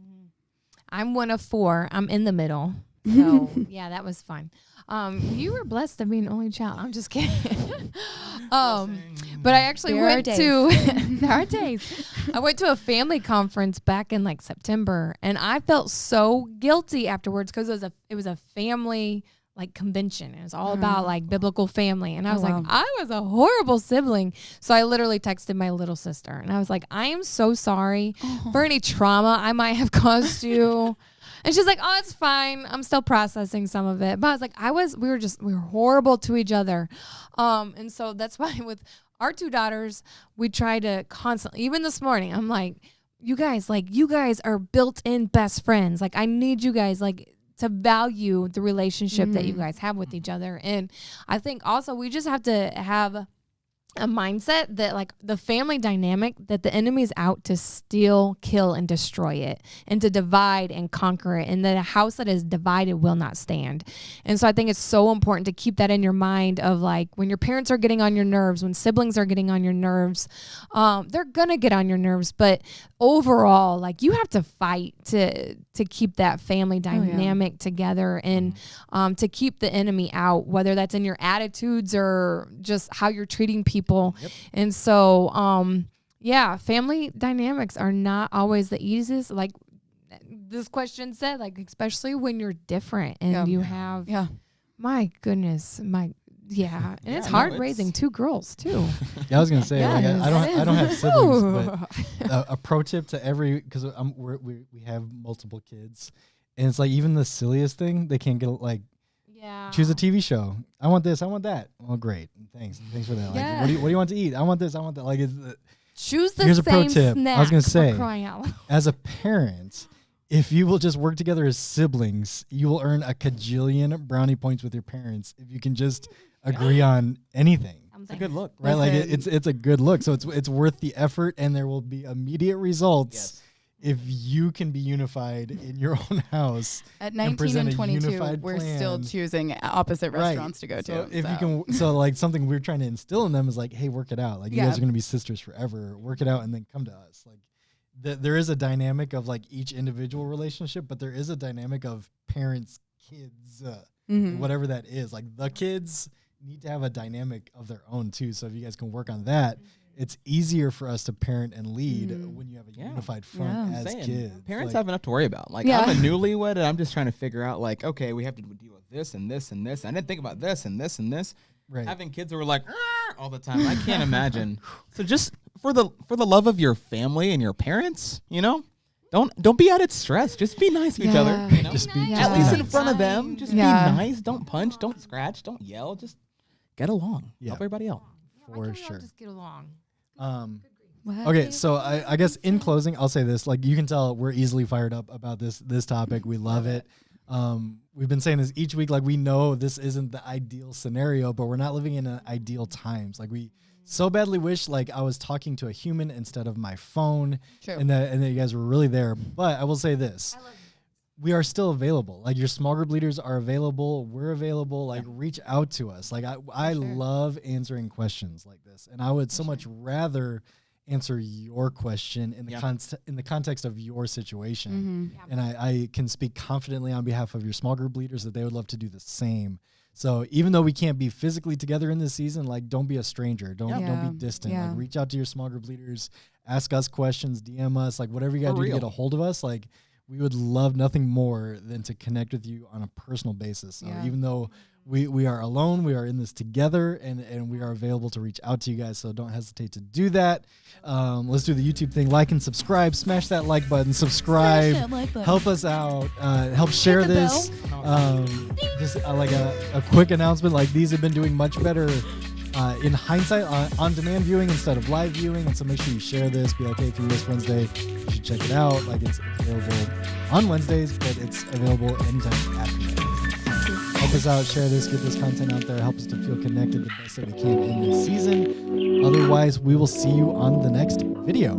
Speaker 1: I'm one of 4. I'm in the middle. So yeah, that was fun. You were blessed to be an only child. I'm just kidding. But I actually went to there are days. I went to a family conference back in September, and I felt so guilty afterwards because it was a family like convention. It was all about like biblical family. And I was
Speaker 5: wow.
Speaker 1: like, I was a horrible sibling. So I literally texted my little sister and I was like, I am so sorry for any trauma I might have caused you. And she's like, oh, it's fine. I'm still processing some of it. But I was like, we were horrible to each other. And so that's why with our 2 daughters, we try to constantly, even this morning, I'm like, you guys are built-in best friends. Like, I need you guys, like, to value the relationship that you guys have with each other. And I think also we just have to have a mindset that like the family dynamic, that the enemy is out to steal, kill, and destroy it, and to divide and conquer it, and that a house that is divided will not stand. And so I think it's so important to keep that in your mind of like when your parents are getting on your nerves, when siblings are getting on your nerves, they're gonna get on your nerves, but overall, like you have to fight to keep that family dynamic together and to keep the enemy out, whether that's in your attitudes or just how you're treating people. And so, family dynamics are not always the easiest. Like this question said, like, especially when you're different and you have, my goodness, and it's hard raising 2 girls too.
Speaker 6: Yeah, I was gonna say, like, I don't have siblings, but a pro tip to because we have multiple kids, and it's like even the silliest thing they can't get like.
Speaker 1: Yeah.
Speaker 6: Choose a TV show. I want this. I want that. Well, great. Thanks for that. Like, what do you want to eat? I want this. I want that. Like,
Speaker 1: choose the
Speaker 6: here's a pro
Speaker 1: same
Speaker 6: tip.
Speaker 1: snack.
Speaker 6: I was gonna say,
Speaker 1: crying out loud.
Speaker 6: as a parent, if you will just work together as siblings, you will earn a cajillion brownie points with your parents if you can just agree on anything.
Speaker 4: It's a good look,
Speaker 6: right? Like it's a good look. So it's worth the effort, and there will be immediate results. If you can be unified in your own house.
Speaker 5: At 19 and 22, we're
Speaker 6: plan.
Speaker 5: still choosing opposite restaurants to go
Speaker 6: so
Speaker 5: to.
Speaker 6: If you can, so like something we're trying to instill in them is like, hey, work it out. Like you guys are going to be sisters forever. Work it out and then come to us. Like there is a dynamic of like each individual relationship, but there is a dynamic of parents, kids, whatever that is. Like the kids need to have a dynamic of their own too. So if you guys can work on that, it's easier for us to parent and lead when you have a unified front as kids.
Speaker 4: Parents have enough to worry about. Like I'm a newlywed and I'm just trying to figure out like, okay, we have to deal with this and this and this. I didn't think about this and this and this. Right. Having kids who are like all the time, I can't imagine. So just for the love of your family and your parents, you know, don't be added stress. Just be nice to each other. You know?
Speaker 6: Just be
Speaker 4: at least in
Speaker 6: nice.
Speaker 4: front of them. Just be nice. Don't punch. Don't scratch. Don't yell. Just get along. Help everybody out.
Speaker 1: For sure. Just get along.
Speaker 6: Okay, so I guess in closing, I'll say this: like you can tell, we're easily fired up about this topic. We love it. We've been saying this each week. Like we know this isn't the ideal scenario, but we're not living in an ideal times. Like we so badly wish like I was talking to a human instead of my phone, and that you guys were really there. But I will say this: we are still available. Like your small group leaders are available. We're available. Like reach out to us. Like I love answering questions like this, and I would so much rather answer your question in the in the context of your situation. And I can speak confidently on behalf of your small group leaders that they would love to do the same. So even though we can't be physically together in this season, like don't be a stranger. Don't be distant. Like reach out to your small group leaders, ask us questions, DM us, like whatever you gotta do to get a hold of us. Like we would love nothing more than to connect with you on a personal basis. So even though we are alone, we are in this together, and we are available to reach out to you guys. So don't hesitate to do that. Let's do the YouTube thing. Like and subscribe. Smash that like button. Subscribe. Help us out. Help share this. Just like a quick announcement. Like these have been doing much better in hindsight on demand viewing instead of live viewing, and so make sure you share this. Be like, hey, through this Wednesday, you should check it out. Like it's available on Wednesdays, but it's available anytime after that. Help us out, share this, get this content out there, help us to feel connected the best that we can in this season. Otherwise, we will see you on the next video.